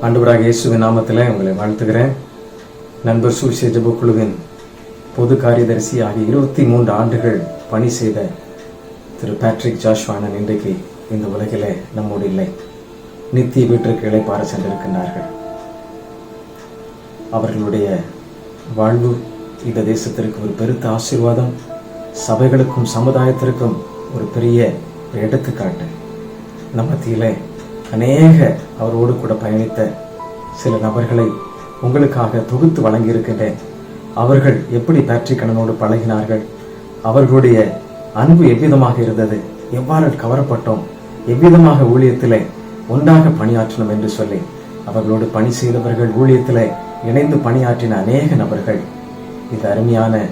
ஆண்டவராக இயேசுவின் நாமத்தில் உங்களை வாழ்த்துகிறேன். நண்பர் சுவிசேஷ ஜெப குழுவின் பொது காரியதரிசி ஆகிய 23 ஆண்டுகள் பணி செய்த திரு பேட்ரிக் ஜாஷ்வா அண்ணன் இன்றைக்கு இந்த உலகிலே நம்மோடு இல்லை. நித்திய வீட்டிற்கு இளைப்பாற சென்றிருக்கின்றார்கள். அவர்களுடைய வாழ்வு இந்த தேசத்திற்கு ஒரு பெருத்த ஆசீர்வாதம், சபைகளுக்கும் சமுதாயத்திற்கும் ஒரு பெரிய எடுத்துக்காட்டு. நம்ம மத்தியிலே அநேக அவரோடு கூட பயணித்த சில நபர்களை உங்களுக்காக தொகுத்து வழங்கியிருக்கின்றேன். அவர்கள் எப்படி பேட்ரிக் அண்ணனோடு பழகினார்கள், அவர்களுடைய அன்பு எவ்விதமாக இருந்தது, எவ்வாறு கவரப்பட்டோம், எவ்விதமாக ஊழியத்திலே ஒன்றாக பணியாற்றணும் என்று சொல்லி அவர்களோடு பணி செய்தவர்கள், ஊழியத்திலே இணைந்து பணியாற்றின அநேக நபர்கள் இது அருமையான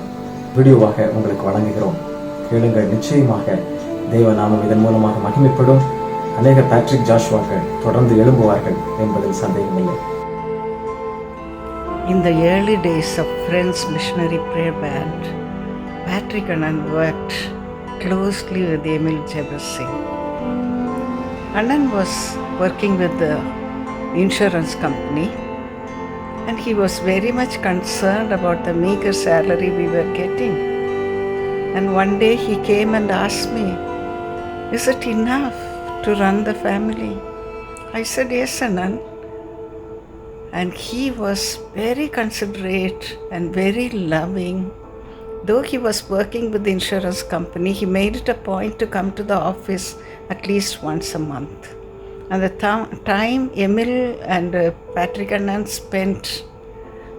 வீடியோவாக உங்களுக்கு வழங்குகிறோம். கேளுங்கள். நிச்சயமாக தேவ நாமம் இதன் மூலமாக மகிமைப்படும். அநேக பேட்ரிக் ஜாஷ்வாக்கள் தொடர்ந்து எழும்புவார்கள் என்பதில் சந்தேகமில்லை. In the early days of Friends Missionary Prayer Band, Patrick Annan worked closely with Emil Jabbar Singh. Annan was working with the insurance company and he was very much concerned about the meager salary we were getting. And one day he came and asked me, "Is it enough to run the family?" I said, "Yes, Annan." And he was very considerate and very loving. Though he was working with the insurance company, he made it a point to come to the office at least once a month. And the time Emil and Patrick Annan spent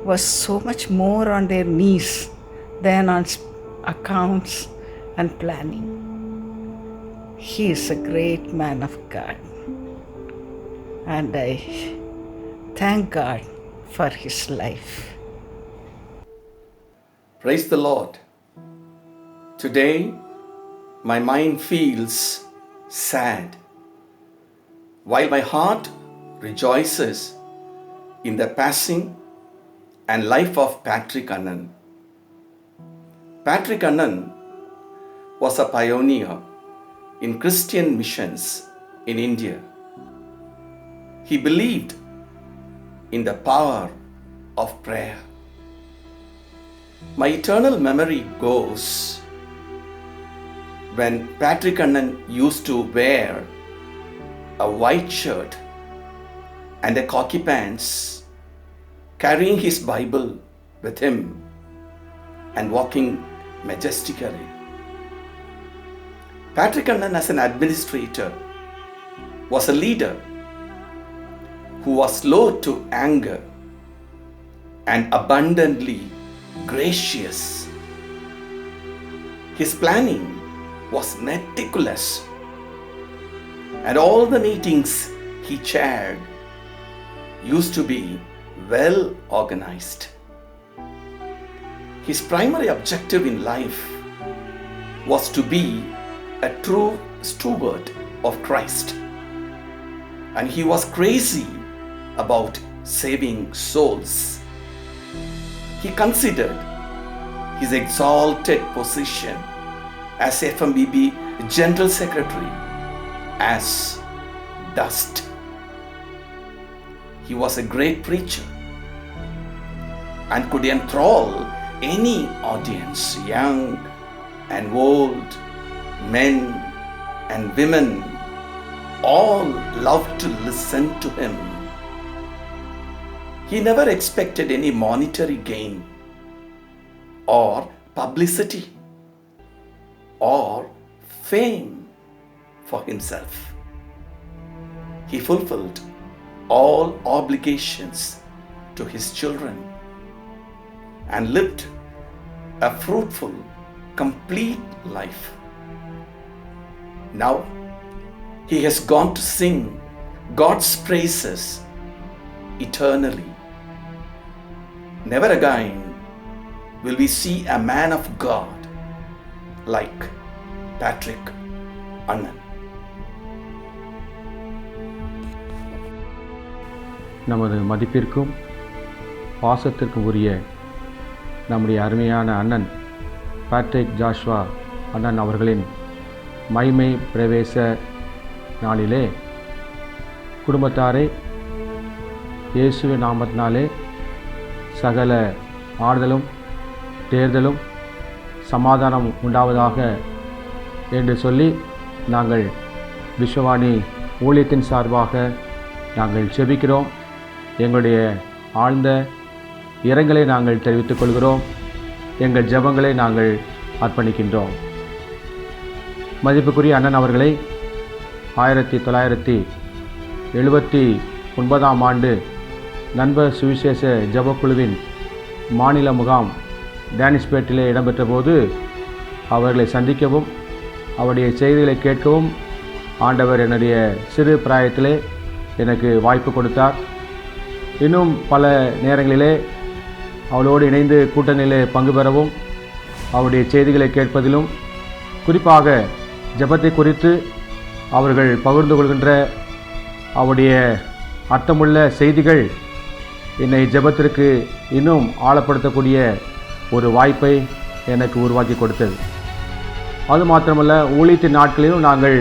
was so much more on their knees than on accounts and planning. He is a great man of God, and I thank God for his life. Praise the Lord. Today, my mind feels sad, while my heart rejoices in the passing and life of Patrick Annan. Patrick Annan was a pioneer in Christian missions in India. He believed in the power of prayer. My eternal memory goes when Patrick Annan used to wear a white shirt and a khaki pants, carrying his Bible with him and walking majestically. Patrick Annan, as an administrator, was a leader who was slow to anger and abundantly gracious. His planning was meticulous, and all the meetings he chaired used to be well organized. His primary objective in life was to be a true steward of Christ, and he was crazy about saving souls. He considered his exalted position as FMBB General Secretary as dust. He was a great preacher and could enthrall any audience, young and old, men and women, all loved to listen to him. He never expected any monetary gain or publicity or fame for himself. He fulfilled all obligations to his children and lived a fruitful, complete life. Now he has gone to sing God's praises eternally. Never again will we see a man of God like Patrick Annan. நமது மதிப்பிற்கும் பாசத்திற்கும் உரிய நம்முடைய அருமையான அண்ணன் Patrick Joshua அண்ணன் அவர்களின் மகிமை பிரவேச நாளிலே குடும்பத்தாரை இயேசுவின் நாமத்தினாலே சகல ஆறுதலும் தேர்தலும் சமாதானம் உண்டாவதாக என்று சொல்லி நாங்கள் விஸ்வவாணி ஊழியத்தின் சார்பாக நாங்கள் ஜெபிக்கிறோம். எங்களுடைய ஆழ்ந்த இரங்கலை நாங்கள் தெரிவித்துக் கொள்கிறோம். எங்கள் ஜெபங்களை நாங்கள் அர்ப்பணிக்கின்றோம். மதிப்புக்குரிய அண்ணன் அவர்களை 1979 ஆண்டு நண்பர் சுவிசேஷ ஜெபக்குழுவின் மாநில முகாம் டேனிஷ்பேட்டிலே இடம்பெற்ற போது அவர்களை சந்திக்கவும் அவருடைய செய்திகளை கேட்கவும் ஆண்டவர் என்னுடைய சிறு பிராயத்திலே எனக்கு வாய்ப்பு கொடுத்தார். இன்னும் பல நேரங்களிலே அவளோடு இணைந்து கூட்டணியிலே பங்கு பெறவும் அவருடைய செய்திகளை கேட்பதிலும் குறிப்பாக ஜெபத்தை குறித்து அவர்கள் பகிர்ந்து கொள்கின்ற அவருடைய அர்த்தமுள்ள செய்திகள் என்னை ஜெபத்திற்கு இன்னும் ஆழப்படுத்தக்கூடிய ஒரு வாய்ப்பை எனக்கு உருவாக்கி கொடுத்தது. அது மாத்திரமல்ல, ஊழியத்தின் நாட்களிலும் நாங்கள்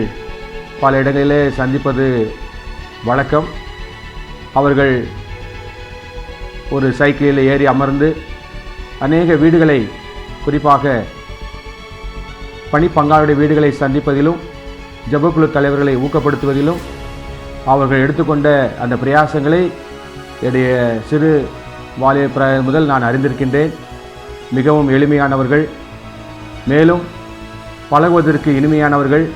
பல இடங்களிலே சந்திப்பது வழக்கம். அவர்கள் ஒரு சைக்கிளில் ஏறி அமர்ந்து அநேக வீடுகளை, குறிப்பாக பணிப்பங்காளுடைய வீடுகளை சந்திப்பதிலும் ஜெபக்குழு தலைவர்களை ஊக்கப்படுத்துவதிலும் அவர்கள் எடுத்துக்கொண்ட அந்த பிரயாசங்களை என்னுடைய சிறு வாலிப பிராயம் முதல் நான் அறிந்திருக்கின்றேன். மிகவும் எளிமையானவர்கள், மேலும் பழகுவதற்கு இனிமையானவர்கள்.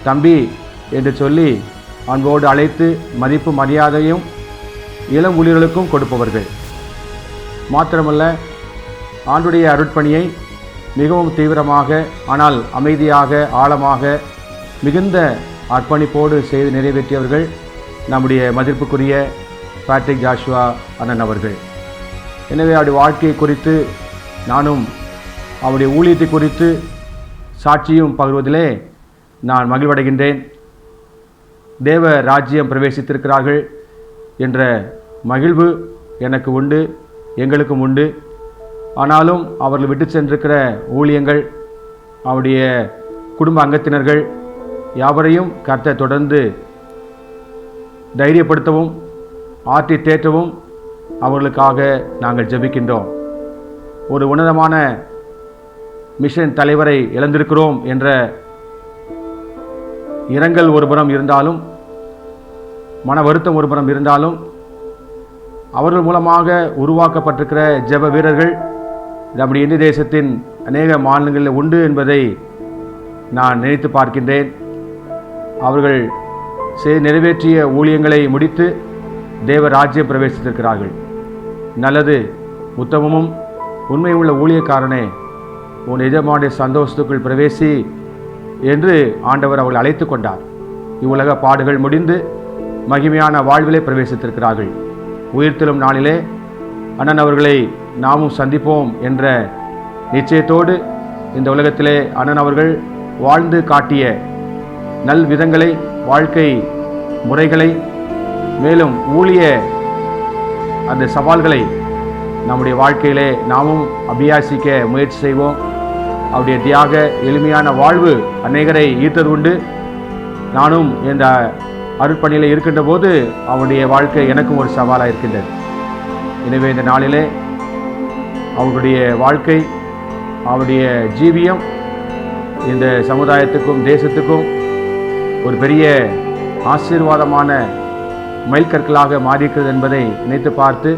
தம்பி என்று சொல்லி அன்போடு அழைத்து மதிப்பு மரியாதையும் இளம் ஊழியர்களுக்கும் கொடுப்பவர்கள். மாத்திரமல்ல, ஆண்டுடைய அருட்பணியை மிகவும் தீவிரமாக, ஆனால் அமைதியாக, ஆழமாக, மிகுந்த அர்ப்பணிப்போடு செய்து நிறைவேற்றியவர்கள் நம்முடைய மதிப்புக்குரிய பேட்ரிக் ஜாஷுவா அண்ணன் அவர்கள். எனவே அவருடைய வாழ்க்கையை குறித்து நானும் அவருடைய ஊழியத்தை குறித்து சாட்சியும் பகிர்வதிலே நான் மகிழ்வடைகின்றேன். தேவ ராஜ்யம் பிரவேசித்திருக்கிறார்கள் என்ற மகிழ்வு எனக்கு உண்டு, எங்களுக்கும் உண்டு. ஆனாலும் அவர்கள் விட்டு சென்றிருக்கிற ஊழியங்கள், அவருடைய குடும்ப அங்கத்தினர்கள் யாவரையும் கர்த்தர் தொடர்ந்து தைரியப்படுத்தவும் ஆற்றி தேற்றவும் அவர்களுக்காக நாங்கள் ஜெபிக்கின்றோம். ஒரு உன்னதமான மிஷன் தலைவரை இழந்திருக்கிறோம் என்ற இரங்கல் ஒருபுறம் இருந்தாலும், மன வருத்தம் ஒருபுறம் இருந்தாலும், அவர்கள் மூலமாக உருவாக்கப்பட்டிருக்கிற ஜெப வீரர்கள் நம்முடைய இந்திய தேசத்தின் அநேக மாநிலங்களில் உண்டு என்பதை நான் நினைத்து பார்க்கின்றேன். அவர்கள் நிறைவேற்றிய ஊழியங்களை முடித்து தேவ ராஜ்யம் பிரவேசித்திருக்கிறார்கள். நல்லது, உத்தமமும் உண்மையுள்ள ஊழியக்காரனே, உன் எஜமானுடைய சந்தோஷத்துக்குள் பிரவேசி என்று ஆண்டவர் அவர்கள் அழைத்து கொண்டார். இவ்வுலக பாடுகள் முடிந்து மகிமையான வாழ்விலே பிரவேசித்திருக்கிறார்கள். உயிர்த்தெழும் நாளிலே அண்ணன் அவர்களை நாமும் சந்திப்போம் என்ற நிச்சயத்தோடு இந்த உலகத்திலே அண்ணன் அவர்கள் வாழ்ந்து காட்டிய நல் விதங்களை, வாழ்க்கை முறைகளை, மேலும் ஊழிய அந்த சவால்களை நம்முடைய வாழ்க்கையிலே நாமும் அபியாசிக்க முயற்சி செய்வோம். அவருடைய தியாக எளிமையான வாழ்வு அநேகரை ஈர்த்தது உண்டு. நானும் இந்த அருட்பணியில் இருக்கின்ற போது அவருடைய வாழ்க்கை எனக்கும் ஒரு சவாலாக இருக்கின்றது. எனவே இந்த நாளிலே அவருடைய வாழ்க்கை, அவருடைய ஜீவியம் இந்த சமுதாயத்துக்கும் தேசத்துக்கும் ஒரு பெரிய ஆசீர்வாதமான மைல்கற்களாக மாறியிருக்கிறது என்பதை நினைத்து பார்த்து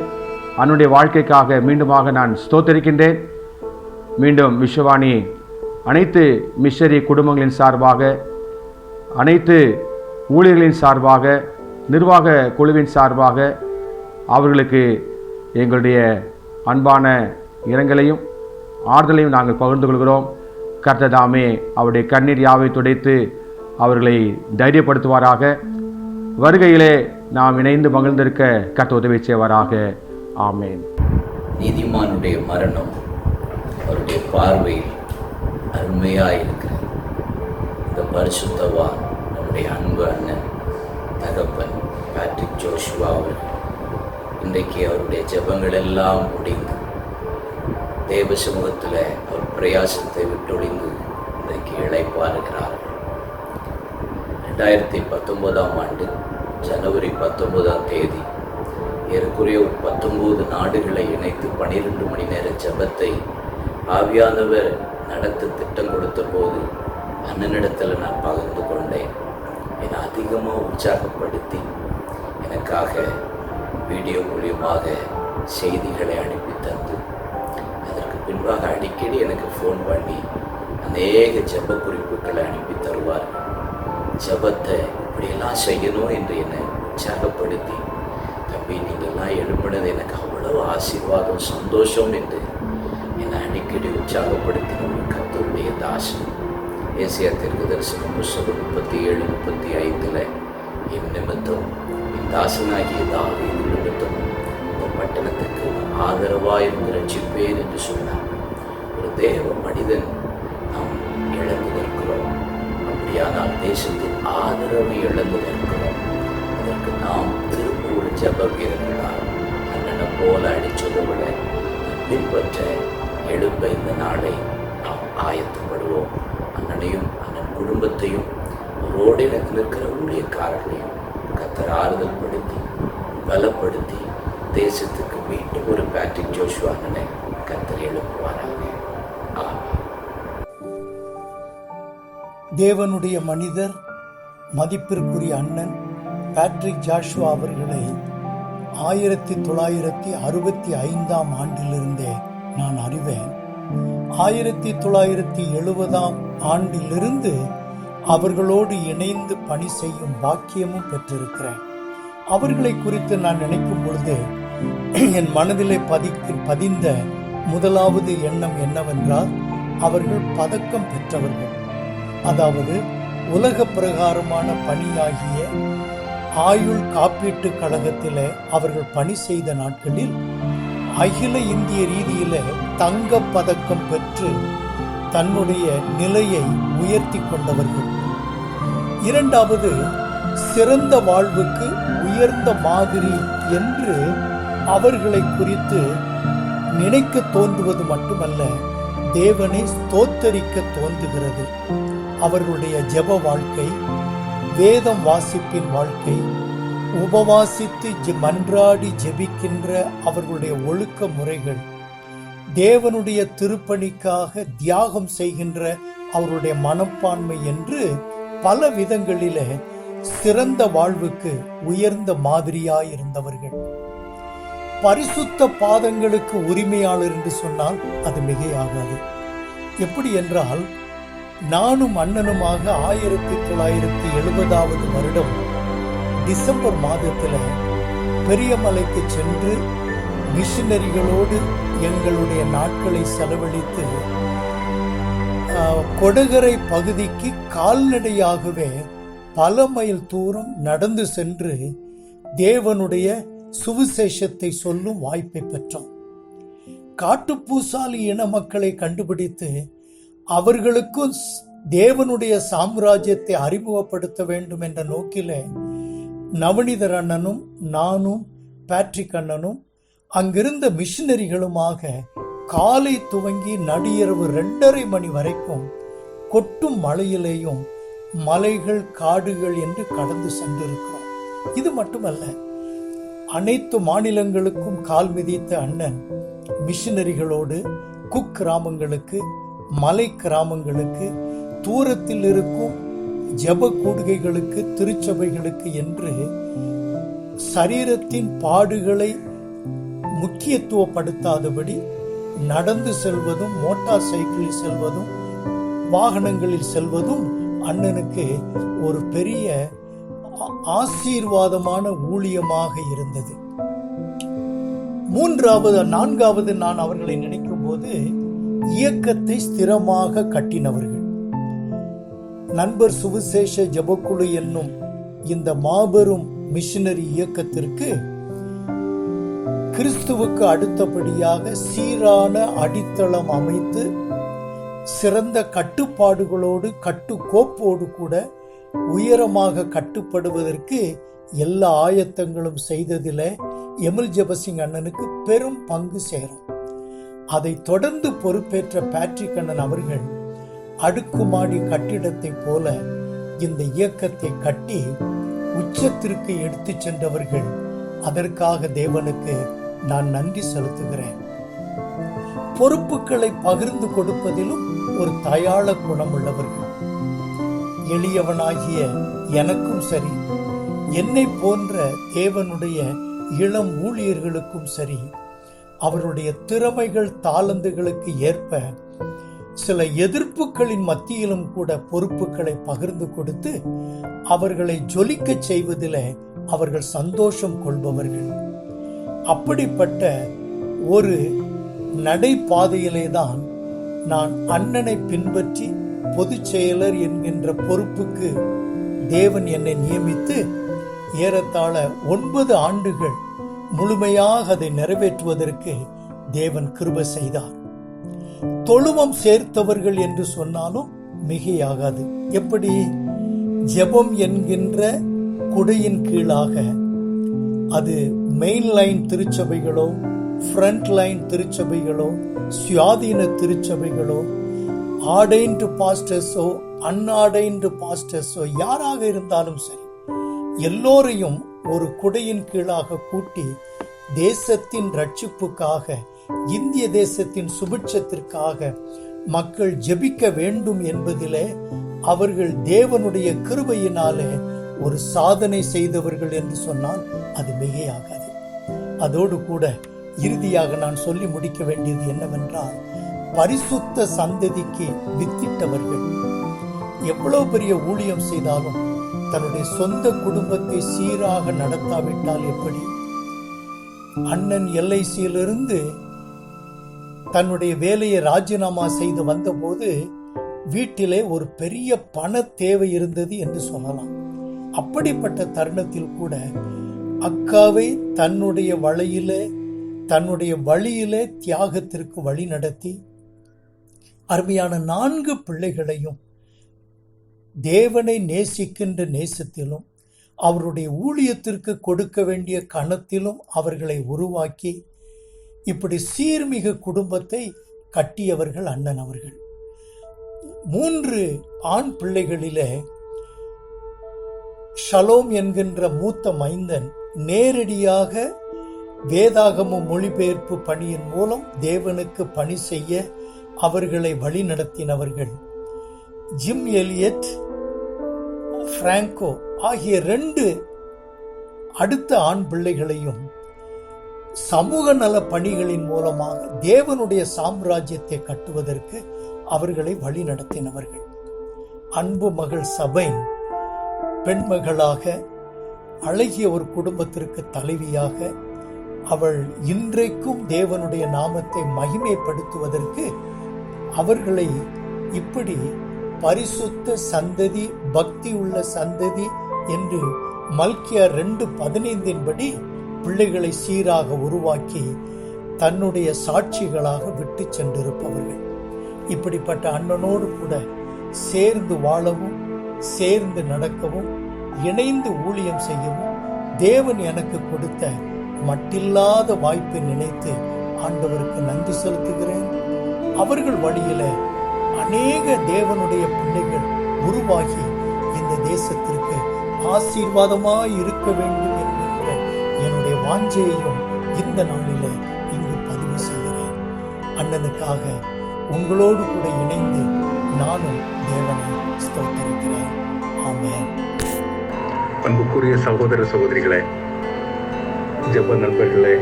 அவனுடைய வாழ்க்கைக்காக மீண்டுமாக நான் ஸ்தோத்தரிக்கின்றேன். மீண்டும் விஸ்வவாணி அனைத்து மிஷனரி குடும்பங்களின் சார்பாக, அனைத்து ஊழியர்களின் சார்பாக, நிர்வாக குழுவின் சார்பாக அவர்களுக்கு எங்களுடைய அன்பான இரங்கலையும் ஆறுதலையும் நாங்கள் பகிர்ந்து கொள்கிறோம். கர்த்தர் தாமே அவருடைய கண்ணீர் யாவை துடைத்து அவர்களை தைரியப்படுத்துவாராக. வருகையிலே நாம் இணைந்து மகிழ்ந்திருக்க கர்த்தர் உதவி செய்வாராக. ஆமேன். நீதிமானுடைய மரணம் அவருடைய பார்வையில் அருமையாயிருக்கிறது. இந்த பரிசுத்தவான் நம்முடைய அன்பு அண்ணன் தகப்பன் பேட்ரிக் ஜோஷுவா அவர்கள் இன்றைக்கு அவருடைய ஜெபங்கள் எல்லாம் முடிந்து தேவ சமூகத்தில் அவர் பிரயாசத்தை விட்டொழிந்து இன்றைக்கு இளைப்பாறுகிறார்கள். 2019 ஜனவரி 19 ஏறக்குறைய 19 நாடுகளை இணைத்து 12 மணி நேர ஜெபத்தை ஆவியானவர் நடத்த திட்டம் கொடுத்த போது அண்ணனிடத்தில் நான் பகிர்ந்து கொண்டேன். என்னை அதிகமாக உற்சாகப்படுத்தி எனக்காக வீடியோ மூலியமாக செய்திகளை அனுப்பி தந்து, அதற்கு பின்பாக அடிக்கடி எனக்கு ஃபோன் பண்ணி அநேக ஜெப குறிப்புகளை அனுப்பி தருவார்கள். ஜெபத்தை இப்படியெல்லாம் செய்யணும் என்று என்னை உற்சாகப்படுத்தி, தம்பி நீங்கள்லாம் எழுப்பினது எனக்கு அவ்வளவு ஆசீர்வாதம், சந்தோஷம் என்று என்னை அடிக்கடி உற்சாகப்படுத்தின ஒரு கர்த்தருடைய தாசன். ஏசியா தீர்க்கதரிசனம் புத்தகம் 37:35 என் நிமித்தம், என் தாசனாகிய தாவீது நிமித்தம் இந்த பட்டணத்துக்கு ஆதரவாயிருந்து ரட்சிப்பேன் என்று சொன்னார். ஒரு தேவ மனிதன் நாம் இழந்து நிற்கிறோம். அப்படியானால் தேசத்தின் ஆதரவை இழந்து நிற்கிறோம். அதற்கு நாம் திரும்ப ஒரு ஜெப வீரர்களால் அண்ணனை போல அடிச்சதை விட பின்பற்ற எழுப்ப இந்த நாளை நாம் ஆயத்தப்படுவோம். அண்ணனையும் அண்ணன் குடும்பத்தையும் அவரோடு நிற்கிற ஊழியக்காரர்களையும் கர்த்தர் ஆறுதல் படுத்தி பலப்படுத்தி தேசத்துக்கு மீண்டும் ஒரு பேட்ரிக் ஜோஷுவா அண்ணனை கர்த்தர் எழுப்புவாராக. தேவனுடைய மனிதர், மதிப்பிற்குரிய அண்ணன் பேட்ரிக் ஜாஷுவா அவர்களை 1965 ஆண்டிலிருந்தே நான் அறிவேன். 1970 ஆண்டிலிருந்து அவர்களோடு இணைந்து பணி செய்யும் பாக்கியமும் பெற்றிருக்கிறேன். அவர்களை குறித்து நான் நினைக்கும் பொழுது என் மனதிலே பதிந்த முதலாவது எண்ணம் என்னவென்றால், அவர்கள் பதக்கம் பெற்றவர்கள். அதாவது உலக பிரகாரமான பணியாகிய ஆயுள் காப்பீட்டு கழகத்திலே அவர்கள் பணி செய்த நாட்களில் அகில இந்திய ரீதியில தங்க பதக்கம் பெற்று தன்னுடைய நிலையை உயர்த்தி கொண்டவர்கள். இரண்டாவது, சிறந்த வாழ்வுக்கு உயர்ந்த மாதிரி என்று அவர்களை குறித்து நினைக்க தோன்றுவது மட்டுமல்ல, தேவனை ஸ்தோத்தரிக்க தோன்றுகிறது. அவர்களுடைய ஜெப வாழ்க்கை, வேதம் வாசிப்பின் வாழ்க்கை, உபவாசித்து மன்றாடி ஜெபிக்கின்ற அவர்களுடைய ஒழுக்க முறைகள், தேவனுடைய திருப்பணிக்காக தியாகம் செய்கின்ற அவருடைய மனப்பான்மை என்று பல விதங்களிலே சிறந்த வாழ்வுக்கு உயர்ந்த மாதிரியாயிருந்தவர்கள். பரிசுத்த பாதங்களுக்கு உரிமையாளர் என்று சொன்னால் அது மிகையாகாது. எப்படி என்றால், நானும் அண்ணனுமாக 1970 வருடம் டிசம்பர் மாதத்தில் பெரியமலைக்கு சென்று மிஷனரிகளோடு எங்களுடைய நாட்களை செலவழித்து கொடகரை பகுதிக்கு கால்நடையாகவே பல மைல் தூரம் நடந்து சென்று தேவனுடைய சுவிசேஷத்தை சொல்லும் வாய்ப்பை பெற்றோம். காட்டுப்பூசாலி இன மக்களை கண்டுபிடித்து அவர்களுக்கும் தேவனுடைய சாம்ராஜ்யத்தை அறிமுகப்படுத்த வேண்டும் என்ற நோக்கிலே நவநீதர் அண்ணனும் நானும் பேட்ரிக் அண்ணனும் அங்கிருந்த மிஷனரிகளுமாக காலை துவங்கி நடிரவு 2:30 மணி வரைக்கும் கொட்டும் மழையிலேயும் மலைகள் காடுகள் என்று கடந்து சென்றிருக்கிறோம். இது மட்டுமல்ல, அனைத்து மாநிலங்களுக்கும் கால் மிதித்த அண்ணன் மிஷனரிகளோடு குக் கிராமங்களுக்கு, மலை கிராமங்களுக்கு, தூரத்தில் இருக்கும் ஜெப கூடுகைகளுக்கு, திருச்சபைகளுக்கு என்று சரீரத்தின் பாடுகளை முக்கியத்துவப்படுத்தாதபடி நடந்து செல்வதும், மோட்டார் சைக்கிளில் செல்வதும், வாகனங்களில் செல்வதும் அண்ணனுக்கு ஒரு பெரிய ஆசீர்வாதமான ஊழியமாக இருந்தது. நான்காவது நான் அவர்களை நினைக்கும் போது, இயக்கத்தை ஸ்திரமாக கட்டினவர்கள். நண்பர் சுவிசேஷ ஜெபக்குழு என்னும் இந்த மாபெரும் மிஷனரி இயக்கத்திற்கு கிறிஸ்துவுக்கு அடுத்தபடியாக சீரான அடித்தளம் அமைத்து சிறந்த கட்டுப்பாடுகளோடு, கட்டுக்கோப்போடு கூட உயரமாக கட்டுப்படுவதற்கு எல்லா ஆயத்தங்களும் செய்ததில் எமில் ஜெபசிங் அண்ணனுக்கு பெரும் பங்கு சேரும். அதை தொடர்ந்து பொறுப்பேற்ற பேட்ரிக் அண்ணன் அவர்கள் அடுக்குமாடி கட்டிடத்தை போல இந்த இயக்கத்தை கட்டி உச்சத்திற்கு எடுத்து சென்றவர்கள். அதற்காக தேவனுக்கு நான் நன்றி செலுத்துகிறேன். பொறுப்புகளை பகிர்ந்து கொடுப்பதிலும் ஒரு தயாள குணமுள்ளவர்கள். எளியவனாகிய எனக்கும் சரி, என்னை போன்ற தேவனுடைய இளம் ஊழியர்களுக்கும் சரி, அவருடைய திறமைகள் தாளந்துகளுக்கு ஏற்ப சில எதிர்ப்புகளின் மத்தியிலும் கூட பொறுப்புகளை பகிர்ந்து கொடுத்து அவர்களை ஜொலிக்க செய்வதில் அவர்கள் சந்தோஷம் கொள்பவர்கள். அப்படிப்பட்ட ஒரு நடைபாதையிலே தான் நான் அண்ணனை பின்பற்றி பொதுச் செயலர் என்கின்ற பொறுப்புக்கு தேவன் என்னை நியமித்து ஏறத்தாழ 9 ஆண்டுகள் முழுமையாக அதை நிறைவேற்றுவதற்கு தேவன் கிருபை செய்தார். தொழுவம் சேர்த்தவர்கள் என்று சொன்னாலும் மிகையாகாது. எப்படி? ஜெபம் என்கின்ற குடையின் கீழாக, அது மெயின் லைன் திருச்சபைகளோ, ஃப்ரண்ட் லைன் திருச்சபைகளோ, சுயாதீன திருச்சபைகளோ, ஆர்டைன்டு பாஸ்டர்ஸோ அன்ஆர்டைன்டு பாஸ்டர்ஸோ யாராக இருந்தாலும் சரி, எல்லோரையும் ஒரு குடையின் கீழாக கூட்டி தேசத்தின் ரட்சிப்புக்காக, இந்திய தேசத்தின் சுபிட்சத்திற்காக மக்கள் ஜெபிக்க வேண்டும் என்பதிலே அவர்கள் தேவனுடைய கிருபையினாலே ஒரு சாதனை செய்தவர்கள் என்று சொன்னால் அது மிகையாகாது. அதோடு கூட இறுதியாக நான் சொல்லி முடிக்க வேண்டியது என்னவென்றால், பரிசுத்த சந்ததிக்கு வித்திட்டவர்கள். எவ்வளவு பெரிய ஊழியம் செய்தாலும் தன்னுடைய சொந்த குடும்பத்தை சீராக நடத்தாவிட்டால் எப்படி? அண்ணன் எல்ஐசியிலிருந்து தன்னுடைய வேலையை ராஜினாமா செய்து வந்தபோது வீட்டிலே ஒரு பெரிய பண தேவை இருந்தது என்று சொல்லலாம். அப்படிப்பட்ட தருணத்தில் கூட அக்காவை தன்னுடைய வழியிலே தியாகத்திற்கு வழி நடத்தி அருமையான 4 பிள்ளைகளையும் தேவனை நேசிக்கின்ற நேசத்திலும் அவருடைய ஊழியத்திற்கு கொடுக்க வேண்டிய கணத்திலும் அவர்களை உருவாக்கி இப்படி சீர்மிகு குடும்பத்தை கட்டியவர்கள் அண்ணன் அவர்கள். 3 ஆண் பிள்ளைகளிலே ஷலோம் என்கின்ற மூத்த மைந்தன் நேரடியாக வேதாகம மொழிபெயர்ப்பு பணியின் மூலம் தேவனுக்கு பணி செய்ய அவர்களை வழி நடத்தினவர்கள். ஜிம் எலியட், பிராங்கோ ஆகிய 2 அடுத்த ஆண் பிள்ளைகளையும் சமூக நல பணிகளின் மூலமாக தேவனுடைய சாம்ராஜ்யத்தை கட்டுவதற்கு அவர்களை வழி நடத்தினவர்கள். அன்பு மகள் சபை பெண்மகளாக அழகிய ஒரு குடும்பத்திற்கு தலைவியாக அவள் இன்றைக்கும் தேவனுடைய நாமத்தை மகிமைப்படுத்துவதற்கு அவர்களை இப்படி பரிசுத்த சந்ததி, பக்தி உள்ள சந்ததி என்று மல்கியா 2:15 படி பிள்ளைகளை சீராக உருவாக்கி தன்னுடைய சாட்சிகளாக விட்டு சென்றிருப்பவர்கள். இப்படிப்பட்ட அண்ணனோடு கூட சேர்ந்து வாழவும், சேர்ந்து நடக்கவும், இணைந்து ஊழியம் செய்யவும் தேவன் எனக்கு கொடுத்த மட்டில்லாத வாய்ப்பை நினைத்து ஆண்டவருக்கு நன்றி செலுத்துகிறேன். அவர்கள் வழியில அநேக தேவனுடைய பிள்ளைகள் உருவாகி இந்த தேசத்திற்கு ஆசீர்வாதமாய் இருக்க வேண்டும் என்கின்ற என்னுடைய வாஞ்சையையும் இந்த நாளிலே இங்கு பதிவு செய்கிறேன். அண்ணனுக்காக உங்களோடு கூட இணைந்து நானும் தேவனை ஸ்தோத்திரிக்கிறேன். ஆமென். அன்புக்குரிய சகோதர சகோதரிகளே, ஜெப நண்பர்களே,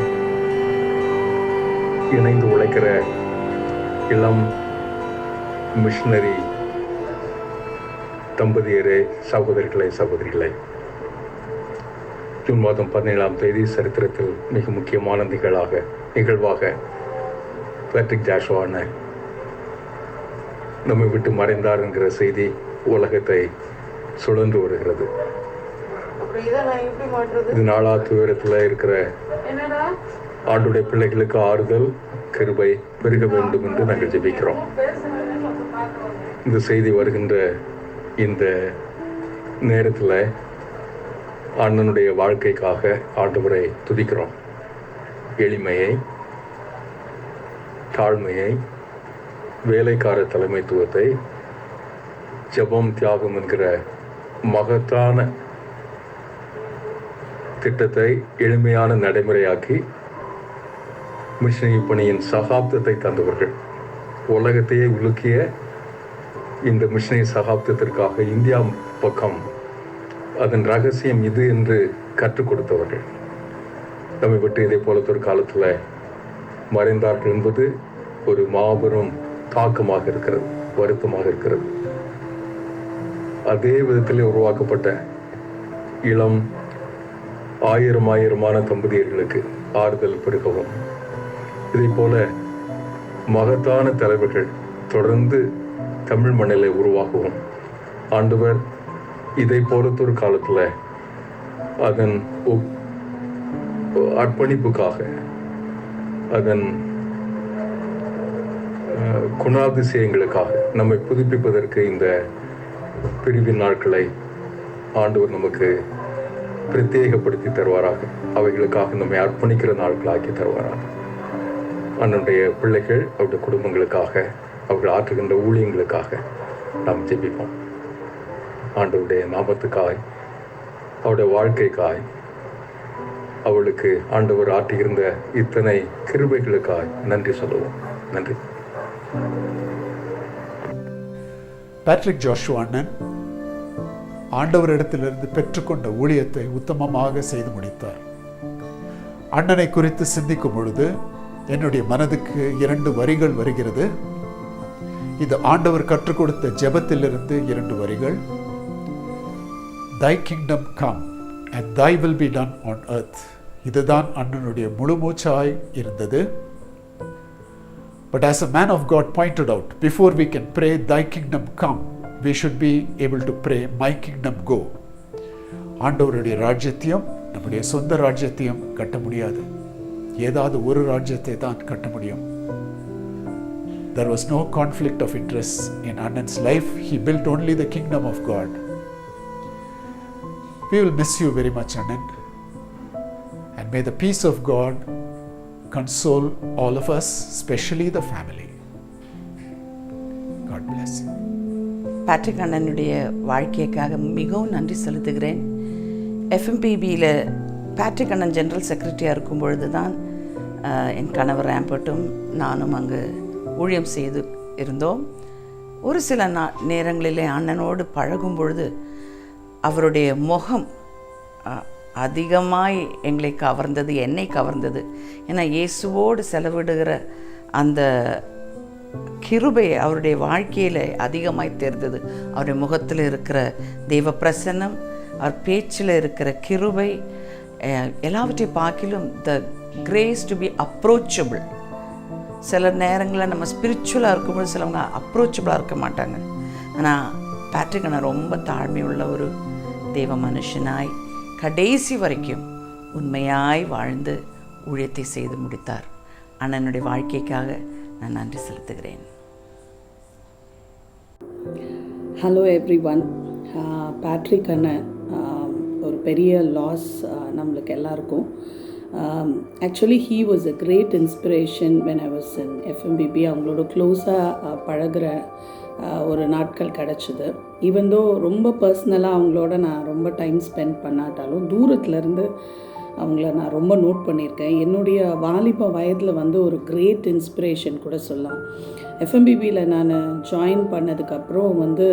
இணைந்து உழைக்கிற இளம் மிஷனரி தம்பதியரே, சகோதரர்களே, சகோதரிகளே, ஜூன் மாதம் 17ஆம் தேதி சரித்திரத்தில் மிக முக்கியமான நிகழ்வாக பேட்ரிக் ஜாஷுவா நம்மை விட்டு மறைந்தார் என்கிற செய்தி உலகத்தை சுழன்று வருகிறது. இது நாளா துயரத்தில் இருக்கிற ஆண்டுடைய பிள்ளைகளுக்கு ஆறுதல், கிருபை பெருக வேண்டும் என்று நாங்கள் ஜெபிக்கிறோம். இந்த செய்தி வருகின்ற இந்த நேரத்தில் அண்ணனுடைய வாழ்க்கைக்காக ஆண்டவரை துதிக்கிறோம். எளிமையை, தாழ்மையை, வேலைக்கார தலைமைத்துவத்தை, ஜெபம், தியாகம் என்கிற மகத்தான திட்டத்தை எளிமையான நடைமுறையாக்கி மிஷனரி பணியின் சகாப்தத்தை தந்தவர்கள். உலகத்தையே உலுக்கிய இந்த மிஷனரி சகாப்தத்திற்காக இந்தியா பக்கம் அதன் ரகசியம் இது என்று கற்றுக் கொடுத்தவர்கள். நம்மை விட்டு இதே போலத்தொரு காலத்தில் மறைந்தார்கள் என்பது ஒரு மாபெரும் தாக்கமாக இருக்கிறது, வருத்தமாக இருக்கிறது. அதே விதத்திலே உருவாக்கப்பட்ட இளம் ஆயிரமான தம்பதியர்களுக்கு ஆறுதல் பெருகவும், இதே போல மகத்தான தலைவர்கள் தொடர்ந்து தமிழ் மண்ணிலே உருவாகவும் ஆண்டவர் இதை போலத்தொரு காலத்தில் அதன் அர்ப்பணிப்புக்காக, அதன் குணாதிசயங்களுக்காக நம்மை புதுப்பிப்பதற்கு இந்த பிரிவின் நாட்களை ஆண்டவர் நமக்கு பிரத்யேகப்படுத்தி தருவாராக. அவைகளுக்காக நம்மை அர்ப்பணிக்கிற நாட்களாக்கி தருவாராக. அண்ணனுடைய பிள்ளைகள், அவருடைய குடும்பங்களுக்காக, அவர்கள் ஆற்றுகின்ற ஊழியங்களுக்காக நாம் ஜெபிப்போம். ஆண்டவருடைய நாமத்துக்காய், அவருடைய வாழ்க்கைக்காய், அவளுக்கு ஆண்டவர் ஆற்றியிருந்த இத்தனை கிருபைகளுக்காய் நன்றி சொல்லுவோம். நன்றி. பேட்ரிக் ஜோஷுவா அண்ணன் ஆண்டவரிடத்திலிருந்து பெற்றுக்கொண்ட ஊழியத்தை உத்தமமாக செய்து முடித்தார். அண்ணனை குறித்து சிந்திக்கும் பொழுது என்னுடைய மனதுக்கு 2 வரிகள் வருகிறது. இது ஆண்டவர் கற்றுக் கொடுத்த ஜெபத்திலிருந்து 2 வரிகள். Thy kingdom come and thy will be done on earth. இதுதான் அண்ணனுடைய முழு மூச்சாய் இருந்தது. But as a man of God pointed out, before we can pray thy kingdom come, we should be able to pray my kingdom go. ஆண்டவருடைய ராஜ்யத்தையும் நம்முடைய சொந்த ராஜ்யத்தையும் கட்ட முடியாது. ஏதாவது ஒரு ராஜ்யத்தை தான் கட்ட முடியும். There was no conflict of interest in Annan's life. He built only the kingdom of God. We will miss you very much, Annan. And may the peace of God console all of us, especially the family. God bless you. Patrick அண்ணனுடைய வாழ்க்கைக்காக மிகவும் நன்றி செலுத்துகிறேன். எஃப்எம்பிபியில் Patrick அண்ணன் general செக்ரட்டரியாக இருக்கும் பொழுது தான் என் கணவர் ரேம்பர்ட்டும் நானும் அங்கு ஊழியம் செய்து இருந்தோம். ஒரு சில நேரங்களிலே அண்ணனோடு பழகும் பொழுது அவருடைய முகம் அதிகமாய் எங்களை கவர்ந்தது, என்னை கவர்ந்தது. ஏன்னா இயேசுவோடு செலவிடுகிற அந்த கிருபை அவருடைய வாழ்க்கையில் அதிகமாய் தெரிந்தது. அவருடைய முகத்தில் இருக்கிற தெய்வ பிரசன்னம், அவர் பேச்சில் இருக்கிற கிருபை, எல்லாவற்றையும் பார்க்கிலும் the grace to be approachable. சில நேரங்களில் நம்ம ஸ்பிரிச்சுவலாக இருக்கும்போது சிலவங்க அப்ரோச்சபிளாக இருக்க மாட்டாங்க. ஆனால் பேட்ரிக் அண்ணன் ரொம்ப தாழ்மையுள்ள ஒரு தெய்வ மனுஷனாய் கடைசி வரைக்கும் உண்மையாய் வாழ்ந்து ஊழியத்தை செய்து முடித்தார். அண்ணனுடைய வாழ்க்கைக்காக நான் நன்றி செலுத்துகிறேன். Hello every one. பேட்ரிக் அண்ணன் ஒரு பெரிய லாஸ் நம்மளுக்கு எல்லாருக்கும். Actually he was a great inspiration when I was in FMPB. அவங்களோட க்ளோஸாக பழகிற ஒரு நாட்கள் கிடச்சிது. ஈவன் தோ ரொம்ப பர்சனலாக அவங்களோட நான் ரொம்ப டைம் ஸ்பெண்ட் பண்ணாட்டாலும் தூரத்துலேருந்து அவங்கள நான் ரொம்ப நோட் பண்ணியிருக்கேன். என்னுடைய வாலிப வயதில் வந்து ஒரு கிரேட் இன்ஸ்பிரேஷன் கூட சொல்லலாம். எஃப்எம்பிபியில் நான் ஜாயின் பண்ணதுக்கப்புறம் வந்து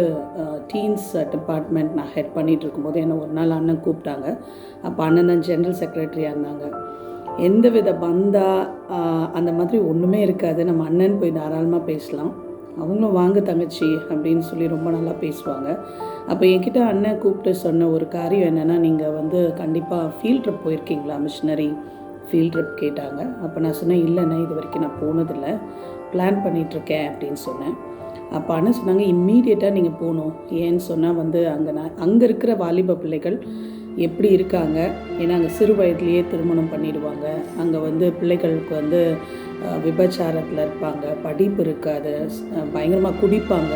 டீன்ஸ் டிபார்ட்மெண்ட் நான் ஹெட் பண்ணிகிட்டு இருக்கும்போது என்னை ஒரு நாள் அண்ணன் கூப்பிட்டாங்க. அப்போ அண்ணன் தான் ஜென்ரல் செக்ரட்டரியாக இருந்தாங்க. எந்த வித பந்தா அந்த மாதிரி ஒன்றுமே இருக்காது. நம்ம அண்ணன் போய் தாராளமாக பேசலாம். அவங்களும் வாங்க தங்கச்சி அப்படின்னு சொல்லி ரொம்ப நல்லா பேசுவாங்க. அப்போ என்கிட்ட அண்ணன் கூப்பிட்டு சொன்ன ஒரு காரியம் என்னென்னா, நீங்கள் வந்து கண்டிப்பாக ஃபீல்ட் ட்ரிப் போயிருக்கீங்களா, மிஷினரி ஃபீல்ட் ட்ரிப் கேட்டாங்க. அப்போ நான் சொன்னேன், இல்லைண்ணா இது வரைக்கும் நான் போனதில்லை, பிளான் பண்ணிகிட்ருக்கேன் அப்படின்னு சொன்னேன். அப்போ அண்ணன் சொன்னாங்க, இம்மீடியட்டாக நீங்கள் போகணும். ஏன்னு சொன்னால் வந்து அங்கே இருக்கிற வாலிப பிள்ளைகள் எப்படி இருக்காங்க, ஏன்னா அங்கே சிறு வயதுலேயே திருமணம் பண்ணிடுவாங்க. அங்கே வந்து பிள்ளைகளுக்கு வந்து விபச்சாரத்தில் இருப்பாங்க, படிப்பு இருக்காது, பயங்கரமாக குடிப்பாங்க.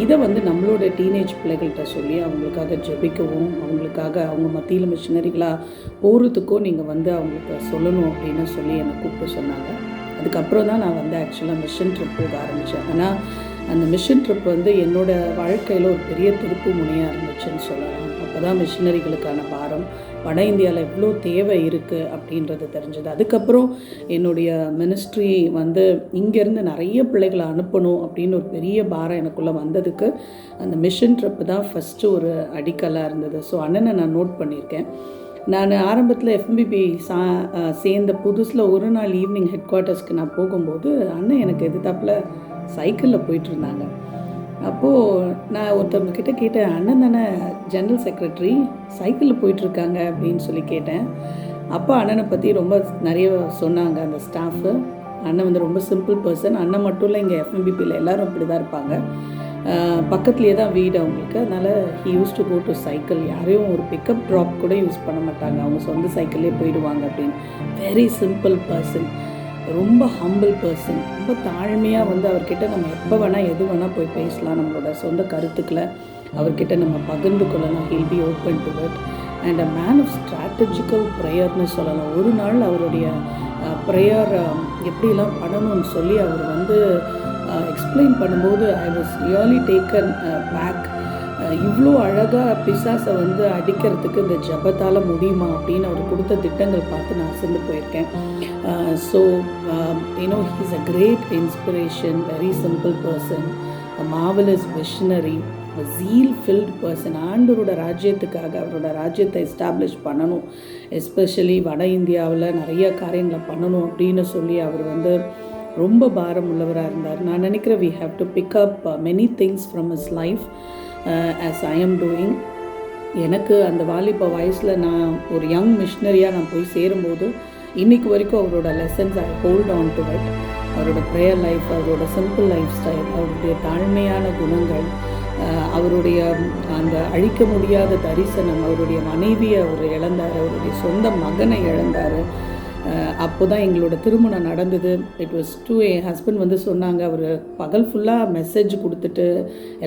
இதை வந்து நம்மளோட டீனேஜ் பிள்ளைகள்கிட்ட சொல்லி அவங்களுக்காக ஜெபிக்கவும், அவங்களுக்காக அவங்க மத்தியில் மிஷினரிகளாக போகிறதுக்கும் நீங்கள் வந்து அவங்களுக்கு சொல்லணும் அப்படின்னு சொல்லி என்னை கூப்பிட்டு சொன்னாங்க. அதுக்கப்புறம் தான் நான் வந்து ஆக்சுவலாக மிஷன் ட்ரிப் போக ஆரம்பித்தேன். ஆனால் அந்த மிஷன் ட்ரிப் வந்து என்னோடய வாழ்க்கையில் ஒரு பெரிய திருப்பு முனையாக இருந்துச்சுன்னு சொல்லலாம். அப்போ தான் மிஷினரிகளுக்கான பாரம் வட இந்தியாவில் எவ்வளோ தேவை இருக்குது அப்படின்றது தெரிஞ்சது. அதுக்கப்புறம் என்னுடைய மினிஸ்ட்ரி வந்து இங்கேருந்து நிறைய பிள்ளைகளை அனுப்பணும் அப்படின்னு ஒரு பெரிய பாரம் எனக்குள்ளே வந்ததுக்கு அந்த மிஷன் ட்ரிப்பு தான் ஃபஸ்ட்டு ஒரு அடிக்கலாக இருந்தது. ஸோ அண்ணனை நான் நோட் பண்ணியிருக்கேன். நான் ஆரம்பத்தில் எஃப்எம்பிபி சேர்ந்த புதுசில் ஒரு நாள் ஈவினிங் ஹெட் குவார்ட்டர்ஸ்க்கு நான் போகும்போது அண்ணன் எனக்கு எதிர்த்தாப்பில் சைக்கிளில் போயிட்டுருந்தாங்க. அப்போது நான் ஒருத்தவங்கக்கிட்ட கேட்டேன், அண்ணன் தானே ஜென்ரல் செக்ரட்டரி, சைக்கிளில் போயிட்டுருக்காங்க அப்படின்னு சொல்லி கேட்டேன். அப்போ அண்ணனை பற்றி ரொம்ப நிறைய சொன்னாங்க அந்த ஸ்டாஃபு. அண்ணன் வந்து ரொம்ப சிம்பிள் பர்சன். அண்ணன் மட்டும் இல்லை, இங்கே எஃப்எம்பிபியில் எல்லோரும் அப்படி தான் இருப்பாங்க. பக்கத்துலேயே தான் வீடு அவங்களுக்கு. அதனால் he use to go to cycle. யாரையும் ஒரு பிக்கப் ட்ராப் கூட யூஸ் பண்ண மாட்டாங்க, அவங்க சொந்த சைக்கிள்லேயே போயிடுவாங்க அப்படின்னு. வெரி சிம்பிள் பர்சன், ரொம்ப ஹம்பிள் பர்சன். ரொம்ப தாழ்மையாக வந்து அவர்கிட்ட நம்ம எப்போ வேணால் எது வேணால் போய் பேசலாம், நம்மளோட சொந்த கருத்துக்களை அவர்கிட்ட நம்ம பகிர்ந்து கொள்ளலாம். He'll be open to it. And a man of strategical ப்ரேயர்னு சொல்லலாம். ஒரு நாள் அவருடைய ப்ரேயர் எப்படிலாம் பண்ணணும்னு சொல்லி அவர் வந்து எக்ஸ்பிளைன் பண்ணும்போது I was really taken back. இவ்வளோ அழகாக பிசாசை வந்து அடிக்கிறதுக்கு இந்த ஜபத்தால் முடியுமா அப்படின்னு அவர் கொடுத்த திட்டங்கள் பார்த்து நான் அசந்து போயிருக்கேன். So you know he is a great inspiration, very simple person, a marvellous visionary, a zeal filled person. ஆண்டவரோட ராஜ்யத்துக்காக அவரோட ராஜ்யத்தை எஸ்டாப்ளிஷ் பண்ணணும், எஸ்பெஷலி வட இந்தியாவில் நிறைய காரியங்களை பண்ணணும் அப்படின்னு சொல்லி அவர் வந்து ரொம்ப பாரம் உள்ளவராக இருந்தார். நான் நினைக்கிறேன் we have to pick up many things from his life as I am doing. எனக்கு அந்த வாலிப வயசில் நான் ஒரு யங் மிஷனரியாக நான் போய் சேரும்போது இன்றைக்கு வரைக்கும் அவரோட lessons I hold on to it. அவரோட ப்ரேயர் லைஃப், அவரோட சிம்பிள் லைஃப் ஸ்டைல், அவருடைய தாழ்மையான குணங்கள், அவருடைய அந்த அழிக்க முடியாத தரிசனம், அவருடைய மனைவியை அவர் இழந்தார், அவருடைய சொந்த மகனை இழந்தார். அப்போ தான் எங்களோட திருமணம் நடந்தது. It was too. என் ஹஸ்பண்ட் வந்து சொன்னாங்க, அவர் பகல் ஃபுல்லாக மெசேஜ் கொடுத்துட்டு